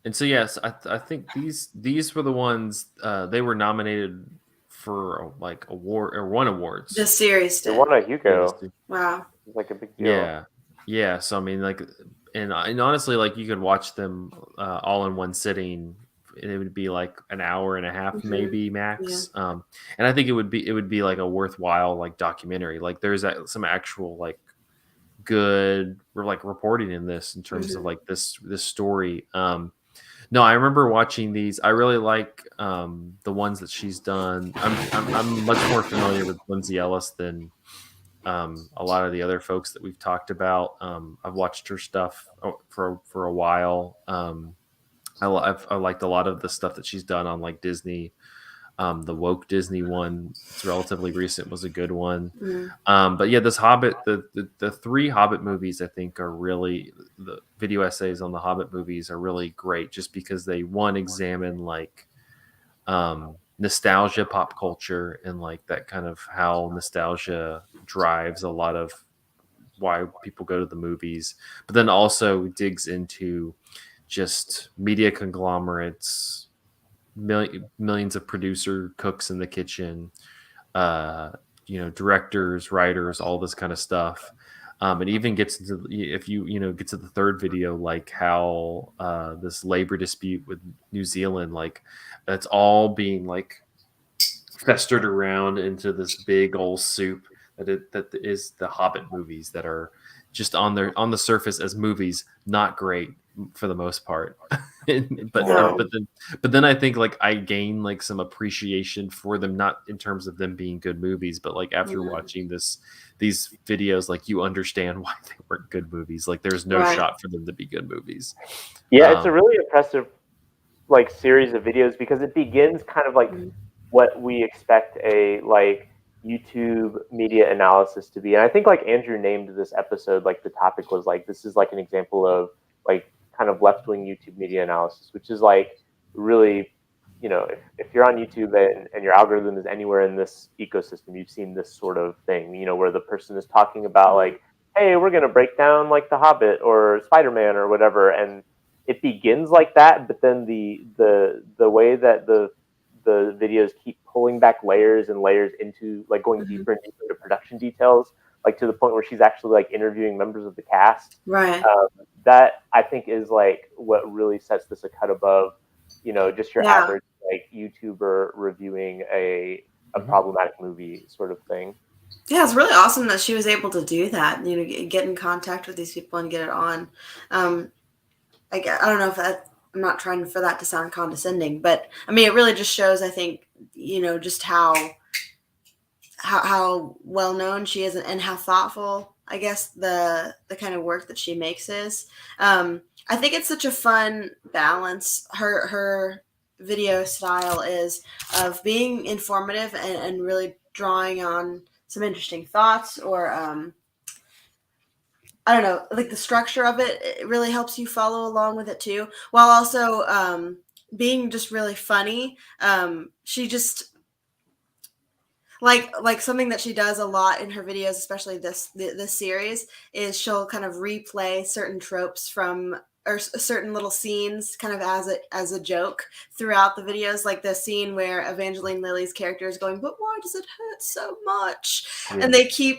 And so yes, I think these were the ones they were nominated for like award or won awards. The series did. They won a Hugo. Wow. It's like a big deal. Yeah. So I mean, like, and honestly, like you could watch them all in one sitting. And it would be like an hour and a half, maybe max. Yeah. And I think it would be like a worthwhile like documentary. Like there's some actual like good like reporting in this in terms of like this story. No, I remember watching these. I really like the ones that she's done. I'm much more familiar with Lindsay Ellis than a lot of the other folks that we've talked about. I've watched her stuff for a while. I've liked a lot of the stuff that she's done on like Disney. The woke Disney one, it's relatively recent, was a good one. But yeah, this Hobbit, the 3 Hobbit movies, I think are really, the video essays on the Hobbit movies are really great, just because they examine like nostalgia, pop culture, and like that kind of how nostalgia drives a lot of why people go to the movies, but then also digs into just media conglomerates, millions of producer cooks in the kitchen, directors, writers, all this kind of stuff. It even gets into, if you get to the third video, like how this labor dispute with New Zealand, like that's all being like festered around into this big old soup that is the Hobbit movies that are just on the surface as movies, not great for the most part. but then I think like I gain like some appreciation for them, not in terms of them being good movies, but like after watching these videos, like you understand why they weren't good movies. Like there's no shot for them to be good movies. Yeah, it's a really impressive like series of videos because it begins kind of like what we expect a like YouTube media analysis to be. And I think like Andrew named this episode, like the topic was like, this is like an example of like kind of left-wing YouTube media analysis, which is like really, if you're on YouTube and your algorithm is anywhere in this ecosystem, you've seen this sort of thing, where the person is talking about like, hey, we're going to break down like The Hobbit or Spider-Man or whatever. And it begins like that, but then the way that the videos keep pulling back layers and layers into like going deeper and deeper into production details, like to the point where she's actually like interviewing members of the cast. Right. That I think is like what really sets this a cut above, just your average like YouTuber reviewing a problematic movie sort of thing. Yeah, it's really awesome that she was able to do that. Get in contact with these people and get it on. I don't know if I'm not trying for that to sound condescending, but I mean, it really just shows, I think, just how well known she is and how thoughtful, I guess, the kind of work that she makes is. I think it's such a fun balance. Her video style is of being informative and really drawing on some interesting thoughts or, I don't know, like the structure of it really helps you follow along with it too, while also being just really funny. She just like something that she does a lot in her videos, especially this series, is she'll kind of replay certain tropes from or certain little scenes kind of as a joke throughout the videos, like the scene where Evangeline Lilly's character is going, but why does it hurt so much? Yeah. And they keep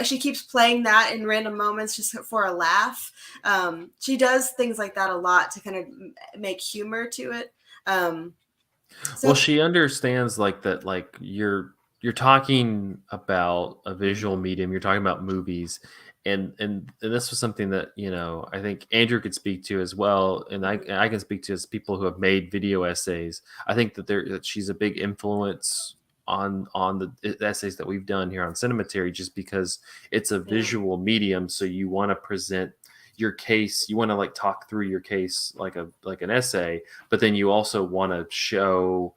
she keeps playing that in random moments just for a laugh. She does things like that a lot to kind of make humor to it. Well, she understands like that, like you're talking about a visual medium, you're talking about movies. And this was something that I think Andrew could speak to as well, and I can speak to as people who have made video essays. I think that she's a big influence on the essays that we've done here on Cinematary, just because it's a visual medium. So you want to present your case, you want to like talk through your case like an essay, but then you also want to show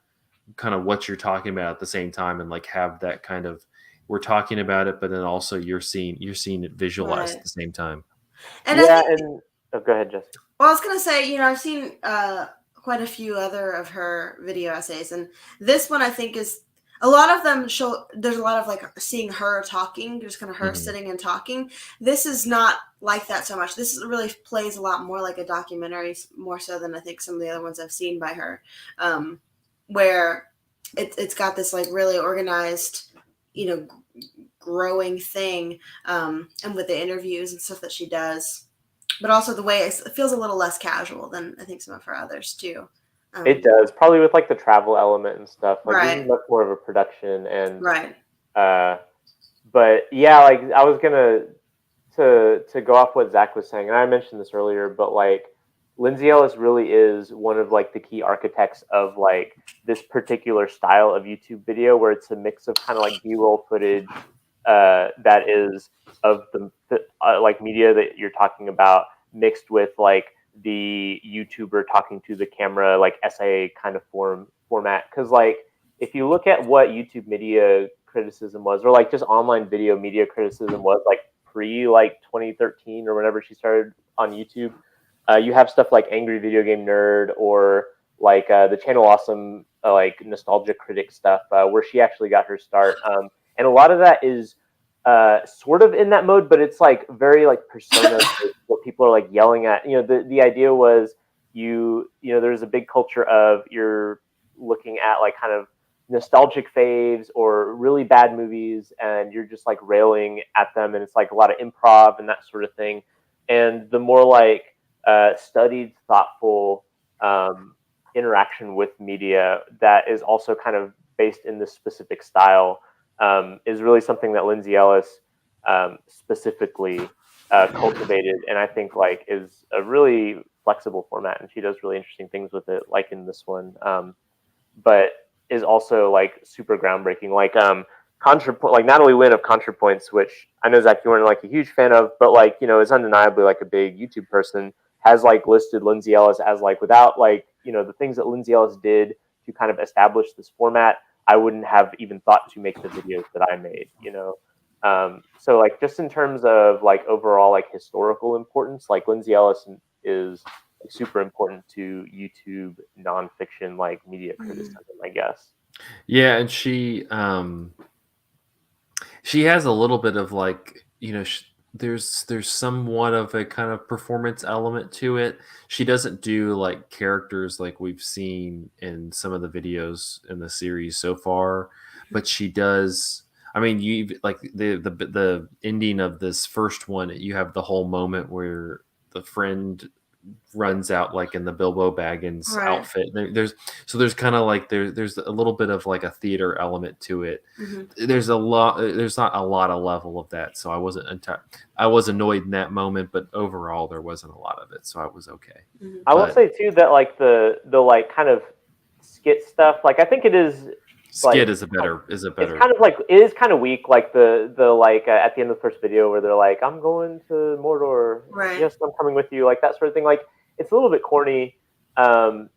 kind of what you're talking about at the same time, and like have that kind of, we're talking about it, but then also you're seeing it visualized at the same time. And go ahead, Jesse. Well, I was gonna say, I've seen quite a few other of her video essays, and this one I think is a lot of them there's a lot of like seeing her talking, just kind of her sitting and talking. This is not like that so much. This really plays a lot more like a documentary, more so than I think some of the other ones I've seen by her, where it's got this like really organized, growing thing, and with the interviews and stuff that she does, but also the way it feels a little less casual than I think some of her others too. It does, probably with like the travel element and stuff, like this is much more of a production and but yeah, like I was gonna to go off what Zach was saying, and I mentioned this earlier, but like Lindsay Ellis really is one of like the key architects of like this particular style of YouTube video, where it's a mix of kind of like B-roll footage that is of the like media that you're talking about, mixed with like the YouTuber talking to the camera, like essay kind of format. Because like if you look at what YouTube media criticism was, or like just online video media criticism was like pre like 2013 or whenever she started on YouTube, you have stuff like Angry Video Game Nerd, or like the Channel Awesome like nostalgia critic stuff, where she actually got her start. And a lot of that is sort of in that mode, but it's like very like persona what people are like yelling at. The idea was there's a big culture of you're looking at like kind of nostalgic faves or really bad movies, and you're just like railing at them, and it's like a lot of improv and that sort of thing. And the more like studied, thoughtful interaction with media that is also kind of based in this specific style is really something that Lindsay Ellis specifically cultivated, and I think like is a really flexible format, and she does really interesting things with it, like in this one. But is also like super groundbreaking, like ContraPoint, like Natalie Wynn of ContraPoints, which I know Zach, you weren't like a huge fan of, but like, you know, is undeniably like a big YouTube person, has like listed Lindsay Ellis as like, without like, you know, the things that Lindsay Ellis did to kind of establish this format, I wouldn't have even thought to make the videos that I made, you know. So like just in terms of like overall like historical importance, like Lindsay Ellis is super important to YouTube nonfiction like media criticism, I guess. Yeah, and she has a little bit of like, you know, there's somewhat of a kind of performance element to it. She doesn't do like characters like we've seen in some of the videos in the series so far, but she does. I mean, you like the ending of this first one. You have the whole moment where the friend runs out like in the Bilbo Baggins outfit. There's kind of like there's a little bit of like a theater element to it. There's not a lot of level of that, so I was annoyed in that moment, but overall there wasn't a lot of it, so I was okay. I will say too that like the like kind of skit stuff, like I think it is skit like, is a better. It's kind of like, it is kind of weak, like the like at the end of the first video where they're like, I'm going to Mordor, yes, I'm coming with you, like that sort of thing. Like it's a little bit corny and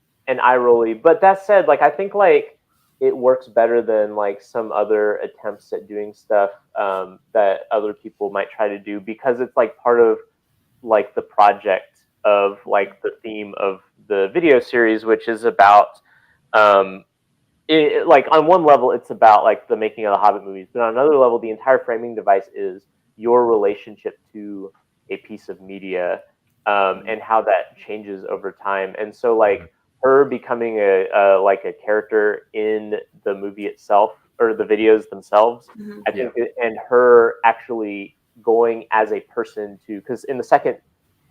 eye rolly, but that said, like I think like it works better than like some other attempts at doing stuff that other people might try to do, because it's like part of like the project of like the theme of the video series, which is about like on one level it's about like the making of the Hobbit movies, but on another level the entire framing device is your relationship to a piece of media and how that changes over time. And so like her becoming a like a character in the movie itself or the videos themselves, I think and her actually going as a person to, because in the second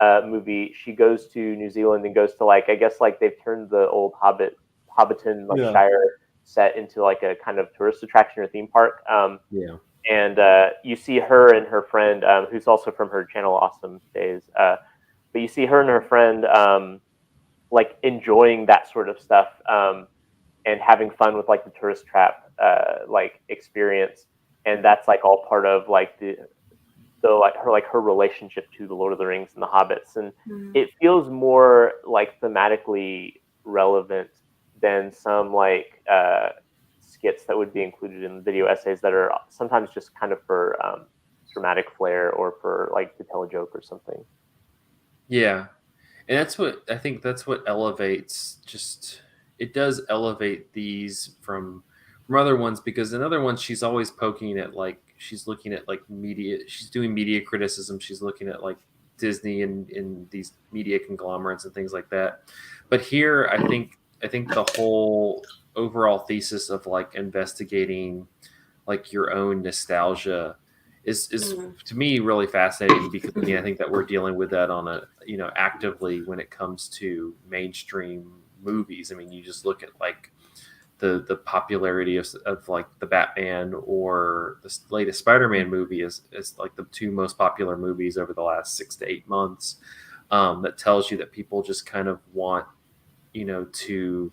movie she goes to New Zealand and goes to like, I guess like they've turned the old Hobbiton like Shire set into like a kind of tourist attraction or theme park. And you see her and her friend, who's also from her channel Awesome Days, but you see her and her friend like enjoying that sort of stuff and having fun with like the tourist trap like experience, and that's like all part of like the like her relationship to the Lord of the Rings and the Hobbits, and it feels more like thematically relevant than some like skits that would be included in the video essays that are sometimes just kind of for dramatic flair or for like to tell a joke or something. Yeah, and that's what I think. That's what elevates. Just it does elevate these from other ones, because in other ones she's always poking at like, she's looking at like media. She's doing media criticism. She's looking at like Disney and these media conglomerates and things like that. But here, I think the whole overall thesis of like investigating like your own nostalgia is to me really fascinating, because I mean I think that we're dealing with that on a, you know, actively when it comes to mainstream movies. I mean, you just look at like the popularity of like the Batman or the latest Spider-Man movie is like the two most popular movies over the last 6 to 8 months. That tells you that people just kind of want, you know, to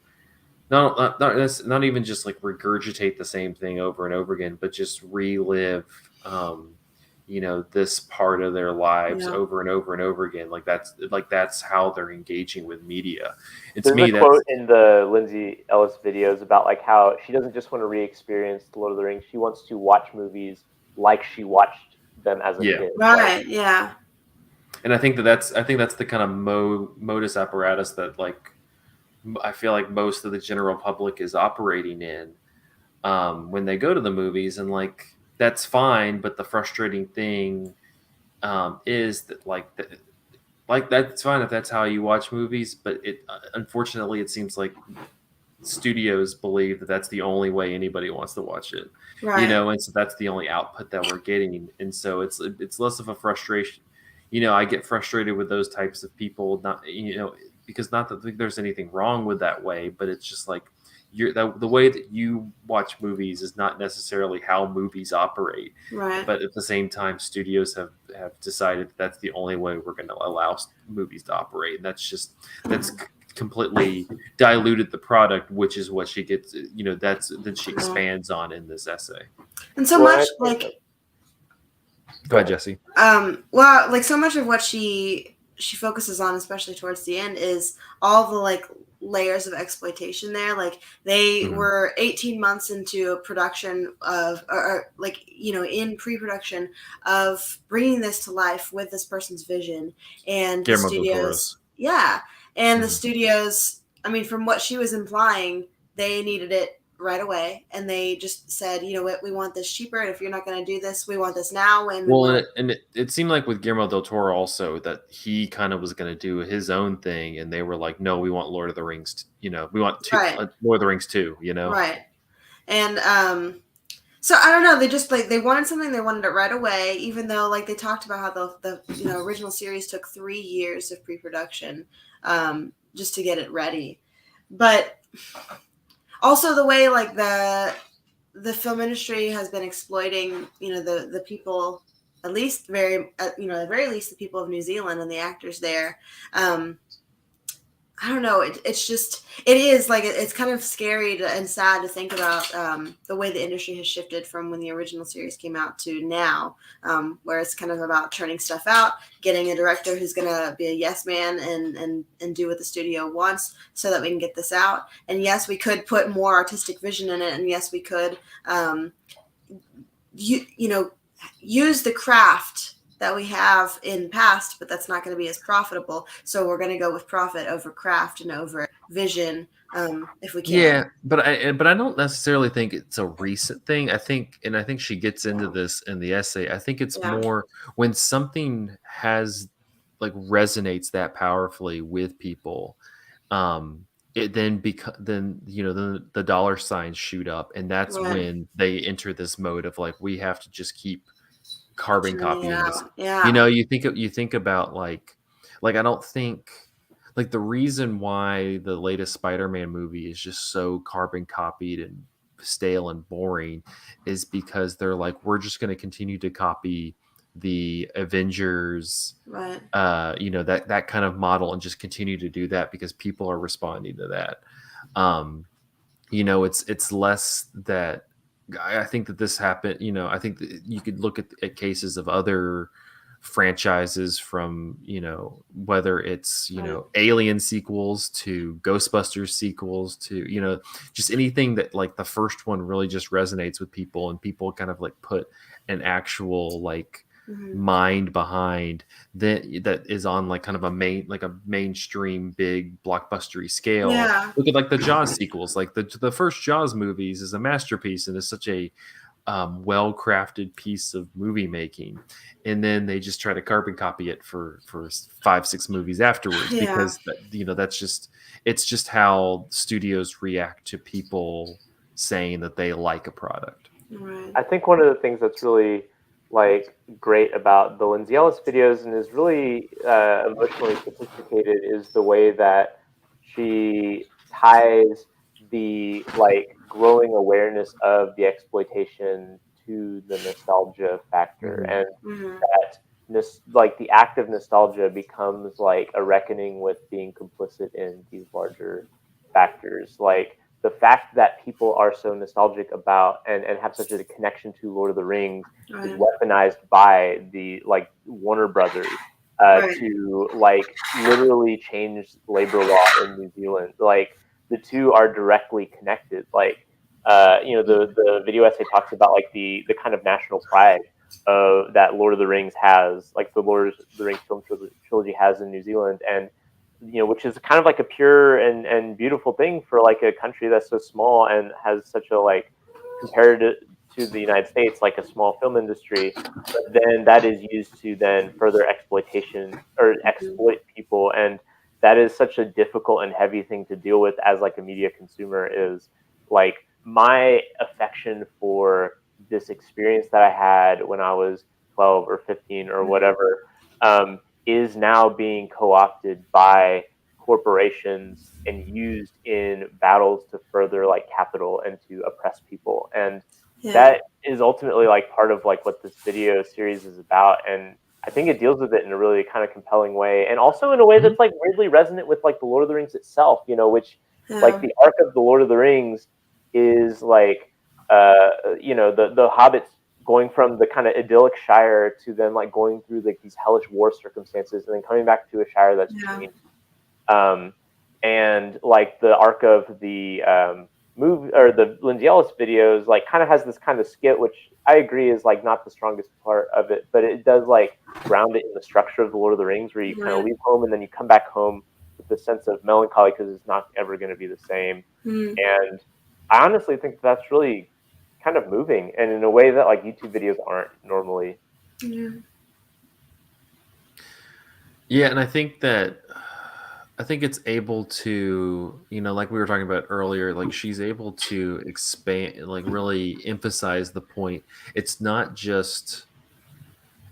not even just like regurgitate the same thing over and over again, but just relive, you know, this part of their lives over and over and over again. Like that's how they're engaging with media. And to me, there's a quote in the Lindsay Ellis videos about like how she doesn't just want to re-experience the Lord of the Rings; she wants to watch movies like she watched them as a kid. Right. Yeah. And I think that's the kind of modus apparatus that like I feel like most of the general public is operating in when they go to the movies, and like that's fine. But the frustrating thing is that like that's fine if that's how you watch movies, but it unfortunately it seems like studios believe that that's the only way anybody wants to watch it, Right. and so that's the only output that we're getting, and so it's less of a frustration. I get frustrated with those types of people, not because not that there's anything wrong with that way, but it's just like the way that you watch movies is not necessarily how movies operate. Right. But at the same time, studios have decided that's the only way we're going to allow movies to operate. And that's completely diluted the product, which is what she gets. That she expands on in this essay. And so much Go ahead, Jesse. Well, like so much of what she focuses on, especially towards the end, is all the like layers of exploitation there. Like they were 18 months into a production of, or like, in pre-production of bringing this to life with this person's vision, and the studios, and the studios, I mean, from what she was implying, they needed it right away, and they just said, you know what, we want this cheaper, and if you're not going to do this, we want this now. And it seemed like with Guillermo del Toro also that he kind of was going to do his own thing, and they were like, no, we want Lord of the Rings, we want Lord of the Rings 2, right. And so I don't know, they just like, they wanted something, they wanted it right away, even though like they talked about how the original series took 3 years of pre-production just to get it ready. But also the way like the film industry has been exploiting, the people, at least at the very least the people of New Zealand and the actors there. I don't know. It's kind of scary and sad to think about the way the industry has shifted from when the original series came out to now, where it's kind of about churning stuff out, getting a director who's going to be a yes man and do what the studio wants so that we can get this out. And yes, we could put more artistic vision in it. And yes, we could, use the craft that we have in past, but that's not going to be as profitable. So we're going to go with profit over craft and over vision, if we can. Yeah, but I don't necessarily think it's a recent thing. I think she gets into this in the essay. I think it's more when something has like resonates that powerfully with people. It then the dollar signs shoot up, and that's when they enter this mode of like, we have to just keep carbon copying this. You think about like I don't think like the reason why the latest Spider-Man movie is just so carbon copied and stale and boring is because they're like, we're just going to continue to copy the Avengers, that kind of model, and just continue to do that because people are responding to that. It's less that I think that this happened. I think that you could look at cases of other franchises from, whether it's, Alien sequels to Ghostbusters sequels to, just anything that like the first one really just resonates with people, and people kind of like put an actual like mind behind that is on like kind of a mainstream big blockbustery scale. Look at like the Jaws sequels, like the first Jaws movies is a masterpiece and is such a well-crafted piece of movie making, and then they just try to carbon copy it for 5-6 movies afterwards because it's just how studios react to people saying that they like a product. I think one of the things that's really like great about the Lindsay Ellis videos and is really emotionally sophisticated is the way that she ties the like growing awareness of the exploitation to the nostalgia factor, and that like the act of nostalgia becomes like a reckoning with being complicit in these larger factors. Like the fact that people are so nostalgic about and have such a connection to Lord of the Rings is weaponized by the like Warner Brothers to like literally change labor law in New Zealand. Like the two are directly connected. Like the video essay talks about like the kind of national pride that Lord of the Rings has, like the Lord of the Rings film trilogy has in New Zealand, and which is kind of like a pure and beautiful thing for like a country that's so small and has such a like compared to the United States, like a small film industry. But then that is used to then further exploitation or exploit people. And that is such a difficult and heavy thing to deal with as like a media consumer. Is like my affection for this experience that I had when I was 12 or 15 or whatever is now being co-opted by corporations and used in battles to further like capital and to oppress people. And that is ultimately like part of like what this video series is about. And I think it deals with it in a really kind of compelling way, and also in a way that's like weirdly resonant with like the Lord of the Rings itself, you know, which like the arc of the Lord of the Rings is like you know, the hobbits going from the kind of idyllic Shire to then like going through like these hellish war circumstances and then coming back to a Shire that's changed. And like the arc of the movie or the Lindsay Ellis videos like kind of has this kind of skit, which I agree is like not the strongest part of it, but it does like ground it in the structure of the Lord of the Rings, where you kind of leave home and then you come back home with this sense of melancholy because it's not ever going to be the same. And I honestly think that's really kind of moving, and in a way that like YouTube videos aren't normally. Yeah, and I think it's able to, you know, like we were talking about earlier, like she's able to expand, like really emphasize the point. It's not just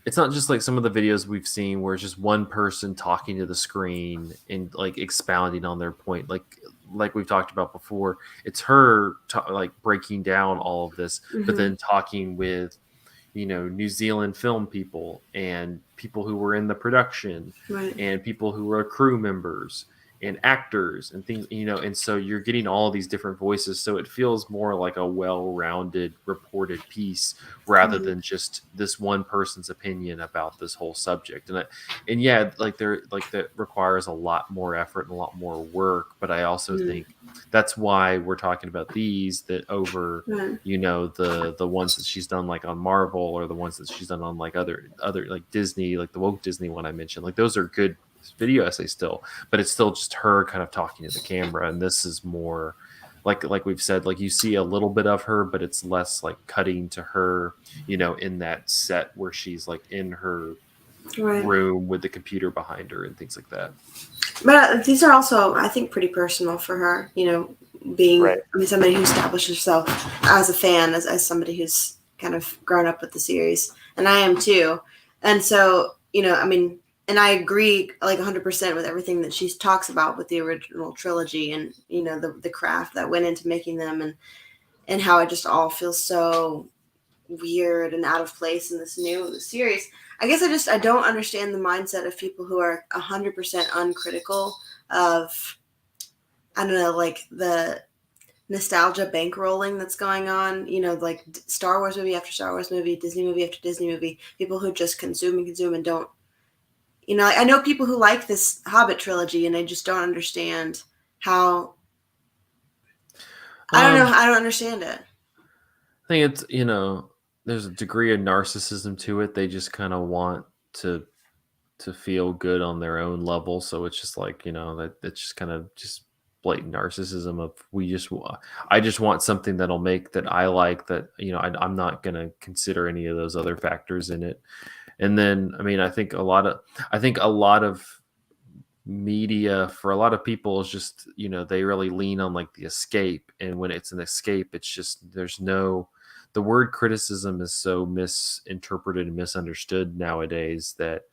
like some of the videos we've seen where it's just one person talking to the screen and like expounding on their point. Like we've talked about before, it's her like breaking down all of this, but then talking with, you know, New Zealand film people and people who were in the production and people who were crew members and actors and things, you know, and so you're getting all these different voices. So it feels more like a well-rounded reported piece rather than just this one person's opinion about this whole subject. And yeah, like that requires a lot more effort and a lot more work. But I also think that's why we're talking about these that over, you know, the ones that she's done like on Marvel or the ones that she's done on like other like Disney, like the woke Disney one I mentioned. Like those are good video essays still, but it's still just her kind of talking to the camera. And this is more like we've said, like you see a little bit of her, but it's less like cutting to her, you know, in that set where she's like in her room with the computer behind her and things like that. But these are also, I think, pretty personal for her, you know, being I mean, somebody who established herself as a fan, as somebody who's kind of grown up with the series, and I am too. And so, you know, I mean, and I agree like 100% with everything that she talks about with the original trilogy, and, you know, the craft that went into making them, and how it just all feels so weird and out of place in this new series. I guess I don't understand the mindset of people who are 100% uncritical of, I don't know, like the nostalgia bankrolling that's going on, you know, like Star Wars movie after Star Wars movie, Disney movie after Disney movie, people who just consume and don't, you know, I know people who like this Hobbit trilogy, and I just don't understand how, I don't know, I don't understand it. I think it's, you know, there's a degree of narcissism to it. They just kind of want to feel good on their own level. So it's just like, you know, that it's just kind of just blatant narcissism of I just want something that'll make that I like, that, you know, I'm not going to consider any of those other factors in it. And then, I mean, I think a lot of media for a lot of people is just, you know, they really lean on like the escape. And when it's an escape, it's just, the word criticism is so misinterpreted and misunderstood nowadays that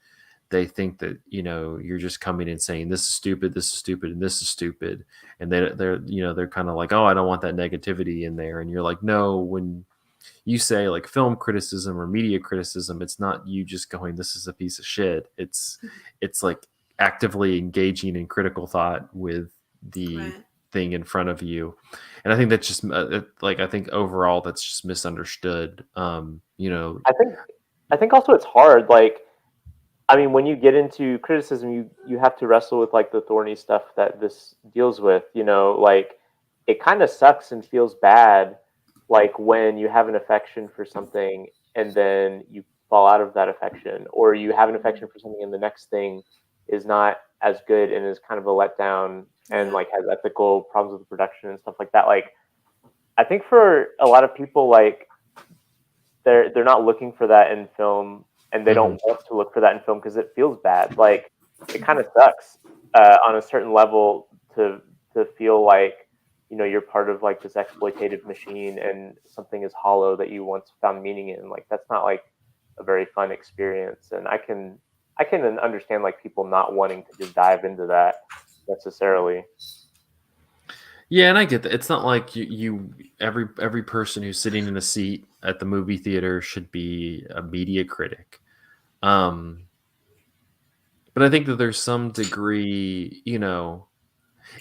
they think that, you know, you're just coming and saying this is stupid, and this is stupid, and they're you know, they're kind of like, oh, I don't want that negativity in there. And you're like, no, when you say like film criticism or media criticism, it's not you just going, this is a piece of shit. It's like actively engaging in critical thought with the thing in front of you. And I think that's just like, I think overall that's just misunderstood. You know, I think also it's hard. Like, I mean, when you get into criticism, you have to wrestle with like the thorny stuff that this deals with, you know, like it kind of sucks and feels bad, like when you have an affection for something and then you fall out of that affection, or you have an affection for something and the next thing is not as good and is kind of a letdown and like has ethical problems with the production and stuff like that. Like, I think for a lot of people, like they're not looking for that in film, and they don't want to look for that in film because it feels bad. Like, it kind of sucks. on a certain level to feel like, you know, you're part of like this exploitative machine and something is hollow that you once found meaning in. Like that's not like a very fun experience. And I can understand like people not wanting to just dive into that necessarily. Yeah, and I get that. It's not like every person who's sitting in a seat at the movie theater should be a media critic. But I think that there's some degree, you know,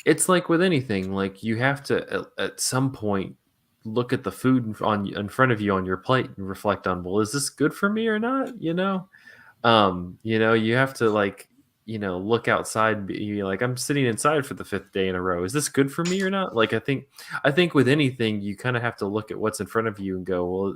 it's like with anything, like you have to at some point look at the food in front of you on your plate and reflect on, well, is this good for me or not? You know, you have to like, you know, look outside and be like, I'm sitting inside for the 5th day in a row. Is this good for me or not? Like, I think with anything, you kind of have to look at what's in front of you and go, well,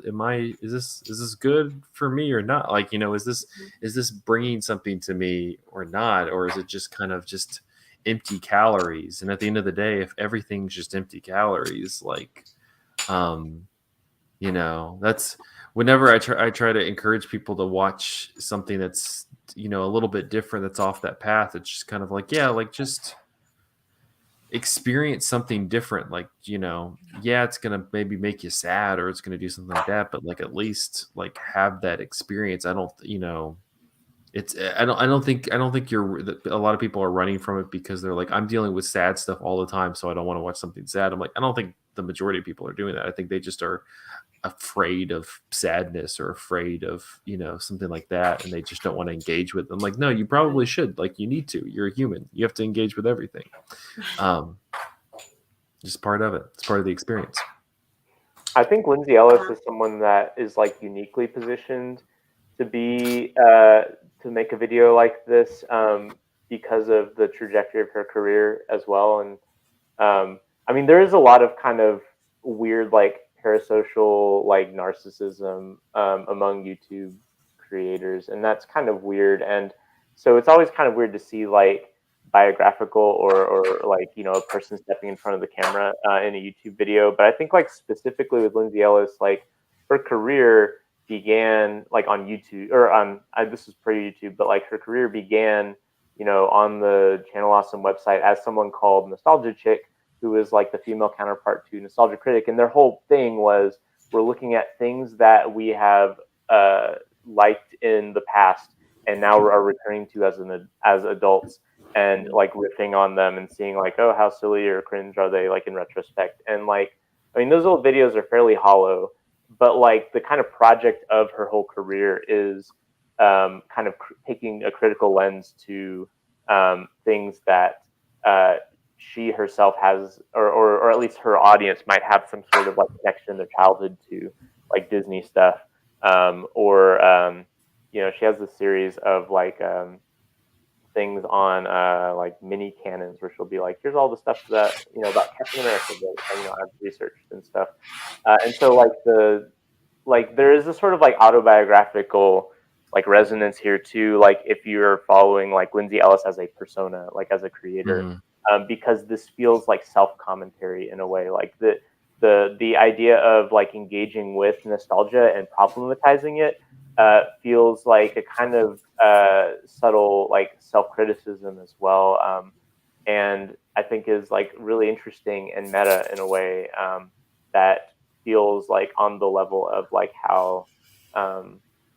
is this good for me or not? Like, you know, is this bringing something to me or not? Or is it just kind of just empty calories? And at the end of the day, if everything's just empty calories, like, you know, that's whenever I try to encourage people to watch something that's, you know, a little bit different, that's off that path. It's just kind of like, yeah, like just experience something different. Like, you know, yeah, it's gonna maybe make you sad or it's gonna do something like that, but like at least like have that experience. I don't, you know, it's I don't think a lot of people are running from it because they're like, I'm dealing with sad stuff all the time, so I don't want to watch something sad. I'm like, I don't think the majority of people are doing that. I think they just are afraid of sadness or afraid of, you know, something like that, and they just don't want to engage with them. Like, no, you probably should. Like, you need to. You're a human. You have to engage with everything. Just part of it. It's part of the experience. I think Lindsay Ellis is someone that is like uniquely positioned to be to make a video like this because of the trajectory of her career as well. And I mean, there is a lot of kind of weird like parasocial like narcissism among YouTube creators, and that's kind of weird. And so it's always kind of weird to see like biographical or like, you know, a person stepping in front of the camera in a YouTube video. But I think like specifically with Lindsay Ellis, like her career began like on YouTube or on this is pre-YouTube, but like her career began, you know, on the Channel Awesome website as someone called Nostalgia Chick, who is like the female counterpart to Nostalgia Critic. And their whole thing was, we're looking at things that we have liked in the past and now are returning to as adults and like riffing on them and seeing like, oh, how silly or cringe are they like in retrospect. And like, I mean, those little videos are fairly hollow, but like the kind of project of her whole career is kind of taking a critical lens to things that she herself has, or at least her audience might have some sort of like connection in their childhood to, like Disney stuff, or you know, she has this series of like things on like mini canons where she'll be like, here's all the stuff that, you know, about Captain America that, you know, I've researched and stuff, and so like there is this sort of like autobiographical like resonance here too, like if you're following like Lindsay Ellis as a persona, like as a creator, because this feels like self-commentary in a way, like the idea of like engaging with nostalgia and problematizing it feels like a kind of subtle like self-criticism as well, and I think is like really interesting and meta in a way that feels like on the level of like how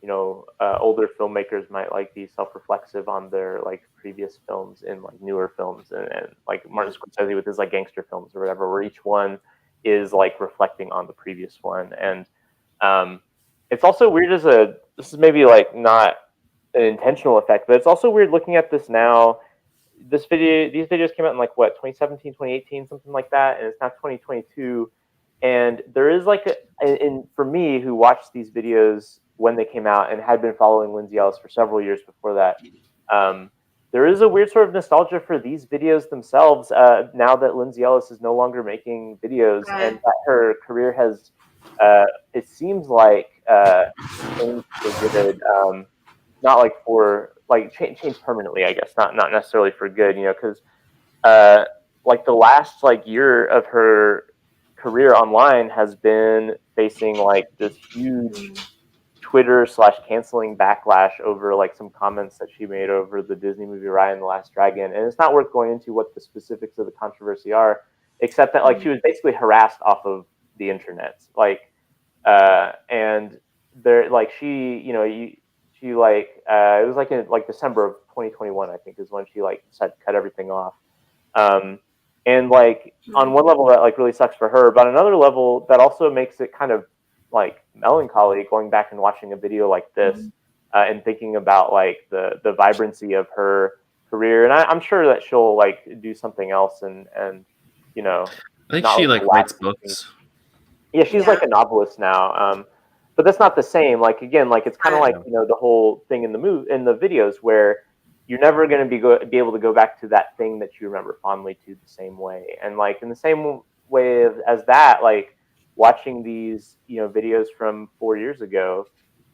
you know, older filmmakers might like be self-reflexive on their like previous films in like newer films, and like Martin Scorsese with his like gangster films or whatever, where each one is like reflecting on the previous one. And it's also weird this is maybe like not an intentional effect, but it's also weird looking at this now. These videos came out in like what, 2017, 2018, something like that, and it's now 2022. And there is like and for me, who watched these videos when they came out and had been following Lindsay Ellis for several years before that, there is a weird sort of nostalgia for these videos themselves now that Lindsay Ellis is no longer making videos, and that her career has, it seems like, changed for good, not like for like changed permanently, I guess, not necessarily for good, you know, because like the last like year of her career online has been facing like this huge Twitter/canceling backlash over like some comments that she made over the Disney movie Raya and the Last Dragon. And it's not worth going into what the specifics of the controversy are, except that like she was basically harassed off of the internet. Like, and there, like she it was like in like December of 2021, I think, is when she like decided to cut everything off. And like on one level that like really sucks for her, but on another level that also makes it kind of like melancholy going back and watching a video like this and thinking about like the vibrancy of her career. And I'm sure that she'll like do something else and you know, I think she like writes books. Yeah, she's like a novelist now. But that's not the same. Like again, like it's kind of like, you know, the whole thing in the videos where you're never going to be able to go back to that thing that you remember fondly to the same way. And like in the same way as that, like watching these, you know, videos from 4 years ago,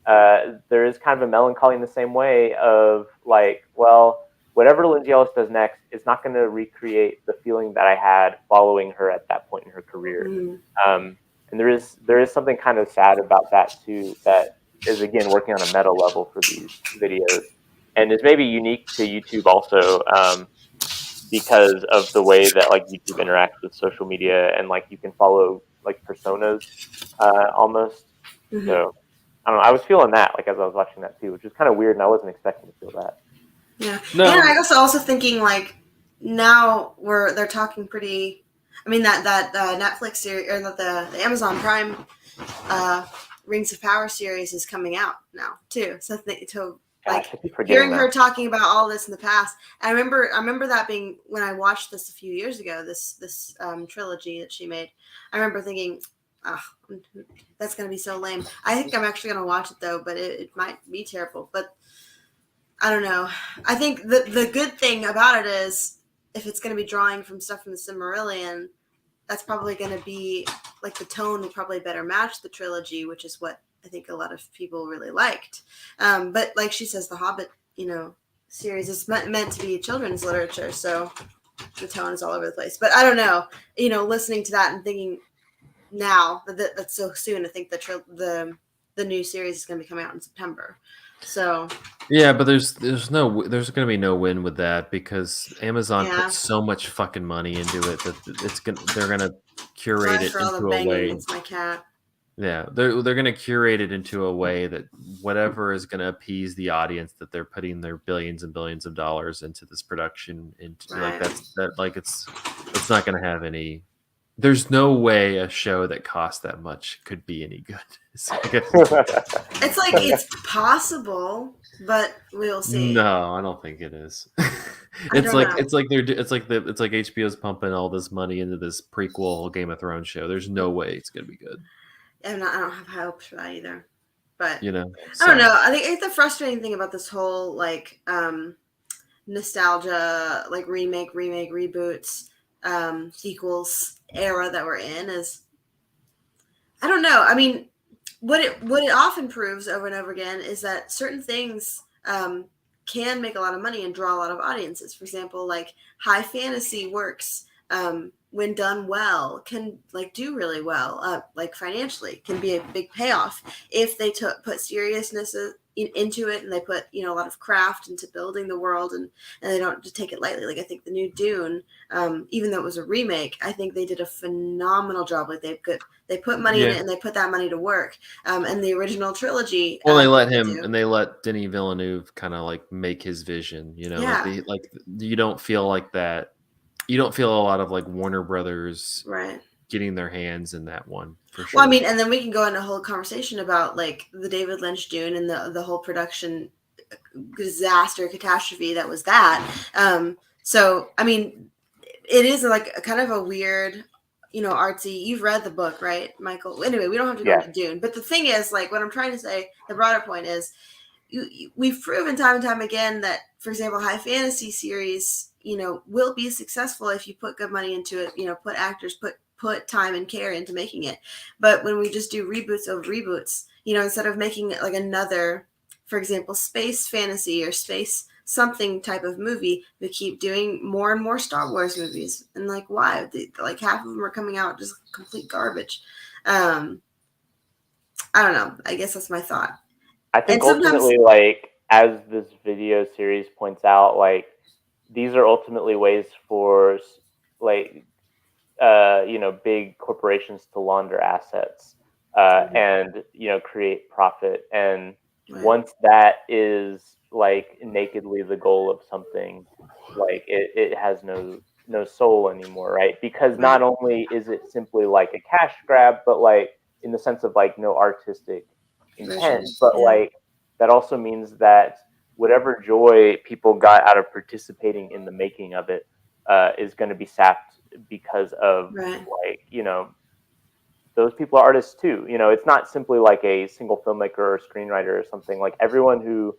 there is kind of a melancholy in the same way of like, well, whatever Lindsay Ellis does next is not going to recreate the feeling that I had following her at that point in her career. And there is something kind of sad about that too, that is again working on a meta level for these videos, and is maybe unique to YouTube also, because of the way that like YouTube interacts with social media, and like you can follow like personas almost. So I don't know. I was feeling that like as I was watching that too, which is kind of weird, and I wasn't expecting to feel that. Yeah, no. And I was also thinking like now they're talking pretty. I mean that Netflix series or the Amazon Prime Rings of Power series is coming out now too. So hearing her talking about all this in the past, I remember that being when I watched this a few years ago. This trilogy that she made. I remember thinking, oh, that's gonna be so lame. I think I'm actually gonna watch it though, but it might be terrible. But I don't know. I think the good thing about it is if it's going to be drawing from stuff from the Silmarillion, that's probably going to be like the tone will probably better match the trilogy, which is what I think a lot of people really liked. But like she says, the Hobbit, you know, series is meant to be children's literature, so the tone is all over the place. But I don't know, you know, listening to that and thinking now that's so soon. I think the new series is going to be coming out in September. So yeah, but there's going to be no win with that because Amazon put so much fucking money into it that they're going to curate it into a way. It's my cat. Yeah, they're going to curate it into a way that whatever is going to appease the audience that they're putting their billions and billions of dollars into this production, into like it's not going to have any. There's no way a show that costs that much could be any good. It's like it's possible, but we'll see. No, I don't think it is. It's like HBO's pumping all this money into this prequel Game of Thrones show. There's no way it's gonna be good. I don't have hopes for that either. But you know, I don't know. I think the frustrating thing about this whole like nostalgia, like remake, reboots, sequels era that we're in is, I don't know. I mean, what it often proves over and over again is that certain things can make a lot of money and draw a lot of audiences. For example, like high fantasy works, when done well, can like do really well, like financially, can be a big payoff if they put seriousness into it and they put, you know, a lot of craft into building the world and they don't just take it lightly. Like I think the new Dune, even though it was a remake, I think they did a phenomenal job. Like they put money in it and they put that money to work. And the original trilogy. Well, they let Denis Villeneuve kind of like make his vision, you know, like you don't feel like that. You don't feel a lot of like Warner Brothers getting their hands in that one. For sure. Well, I mean, and then we can go into a whole conversation about like the David Lynch Dune and the whole production disaster catastrophe that was that. So, I mean, it is like a kind of a weird, you know, artsy. You've read the book, right, Michael? Anyway, we don't have to go into Dune. But the thing is, like, what I'm trying to say, the broader point is, we've proven time and time again that, for example, high fantasy series, you know, will be successful if you put good money into it, you know, put actors, put time and care into making it. But when we just do reboots of reboots, you know, instead of making it like another, for example, space fantasy or space something type of movie, we keep doing more and more Star Wars movies. And like, why? Like half of them are coming out just complete garbage. I don't know. I guess that's my thought. I think And sometimes- ultimately, like, as this video series points out, like, these are ultimately ways for, like, big corporations to launder assets and, create profit. And Right. once that is, like, nakedly the goal of something, like, it has no soul anymore, right? Because not only is it simply like a cash grab, but, like, in the sense of, like, no artistic intent, but like that also means that whatever joy people got out of participating in the making of it is going to be sapped because of like, those people are artists too. It's not simply like a single filmmaker or screenwriter or something. Like, everyone who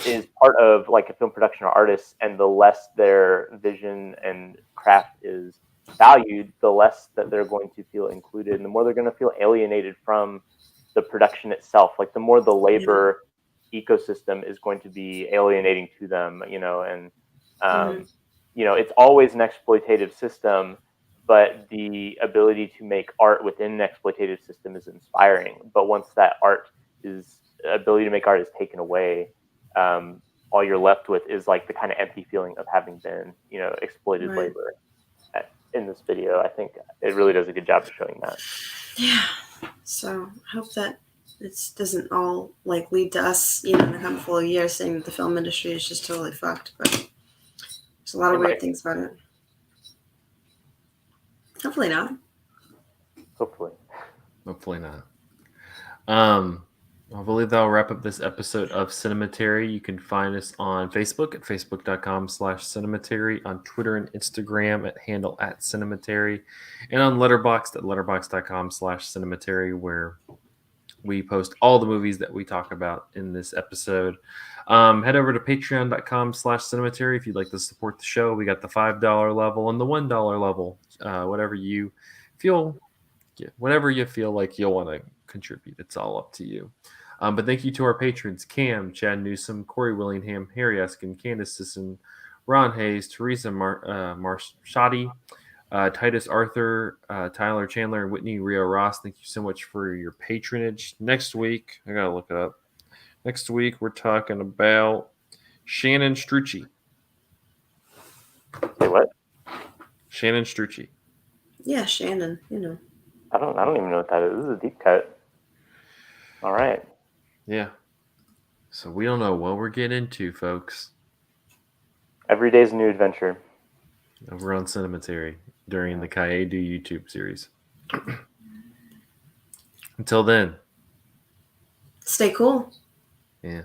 is part of like a film production or artist, and the less their vision and craft is valued, the less that they're going to feel included, and the more they're going to feel alienated from the production itself. Like, the more the labor ecosystem is going to be alienating to them, and it's always an exploitative system, but the ability to make art within an exploitative system is inspiring. But once that ability to make art is taken away, all you're left with is like the kind of empty feeling of having been, exploited labor. In this video, I think it really does a good job of showing that. Yeah. So I hope that it doesn't all like lead to us, in a couple of years saying that the film industry is just totally fucked. But there's a lot of weird things about it. Hopefully not. Hopefully not. I believe that'll wrap up this episode of Cinematary. You can find us on Facebook at facebook.com/Cinematary, on Twitter and Instagram at handle @Cinematary, and on Letterboxd at letterboxd.com/Cinematary, where we post all the movies that we talk about in this episode. Head over to patreon.com/Cinematary if you'd like to support the show. We got the $5 level and the $1 level. Whatever you feel like you'll want to contribute, it's all up to you. But thank you to our patrons: Cam, Chad Newsom, Corey Willingham, Harry Eskin, Candace Sisson, Ron Hayes, Teresa Marshotti, Titus Arthur, Tyler Chandler, and Whitney Rio Ross. Thank you so much for your patronage. Next week, I gotta look it up. Next week, we're talking about Shannon Strucci. Say what? Shannon Strucci. Yeah, Shannon. I don't even know what that is. This is a deep cut. All right. Yeah. So we don't know what we're getting into, folks. Every day's a new adventure. Over on Cinematary during the Cahiers du YouTube series. Until then. Stay cool. Yeah.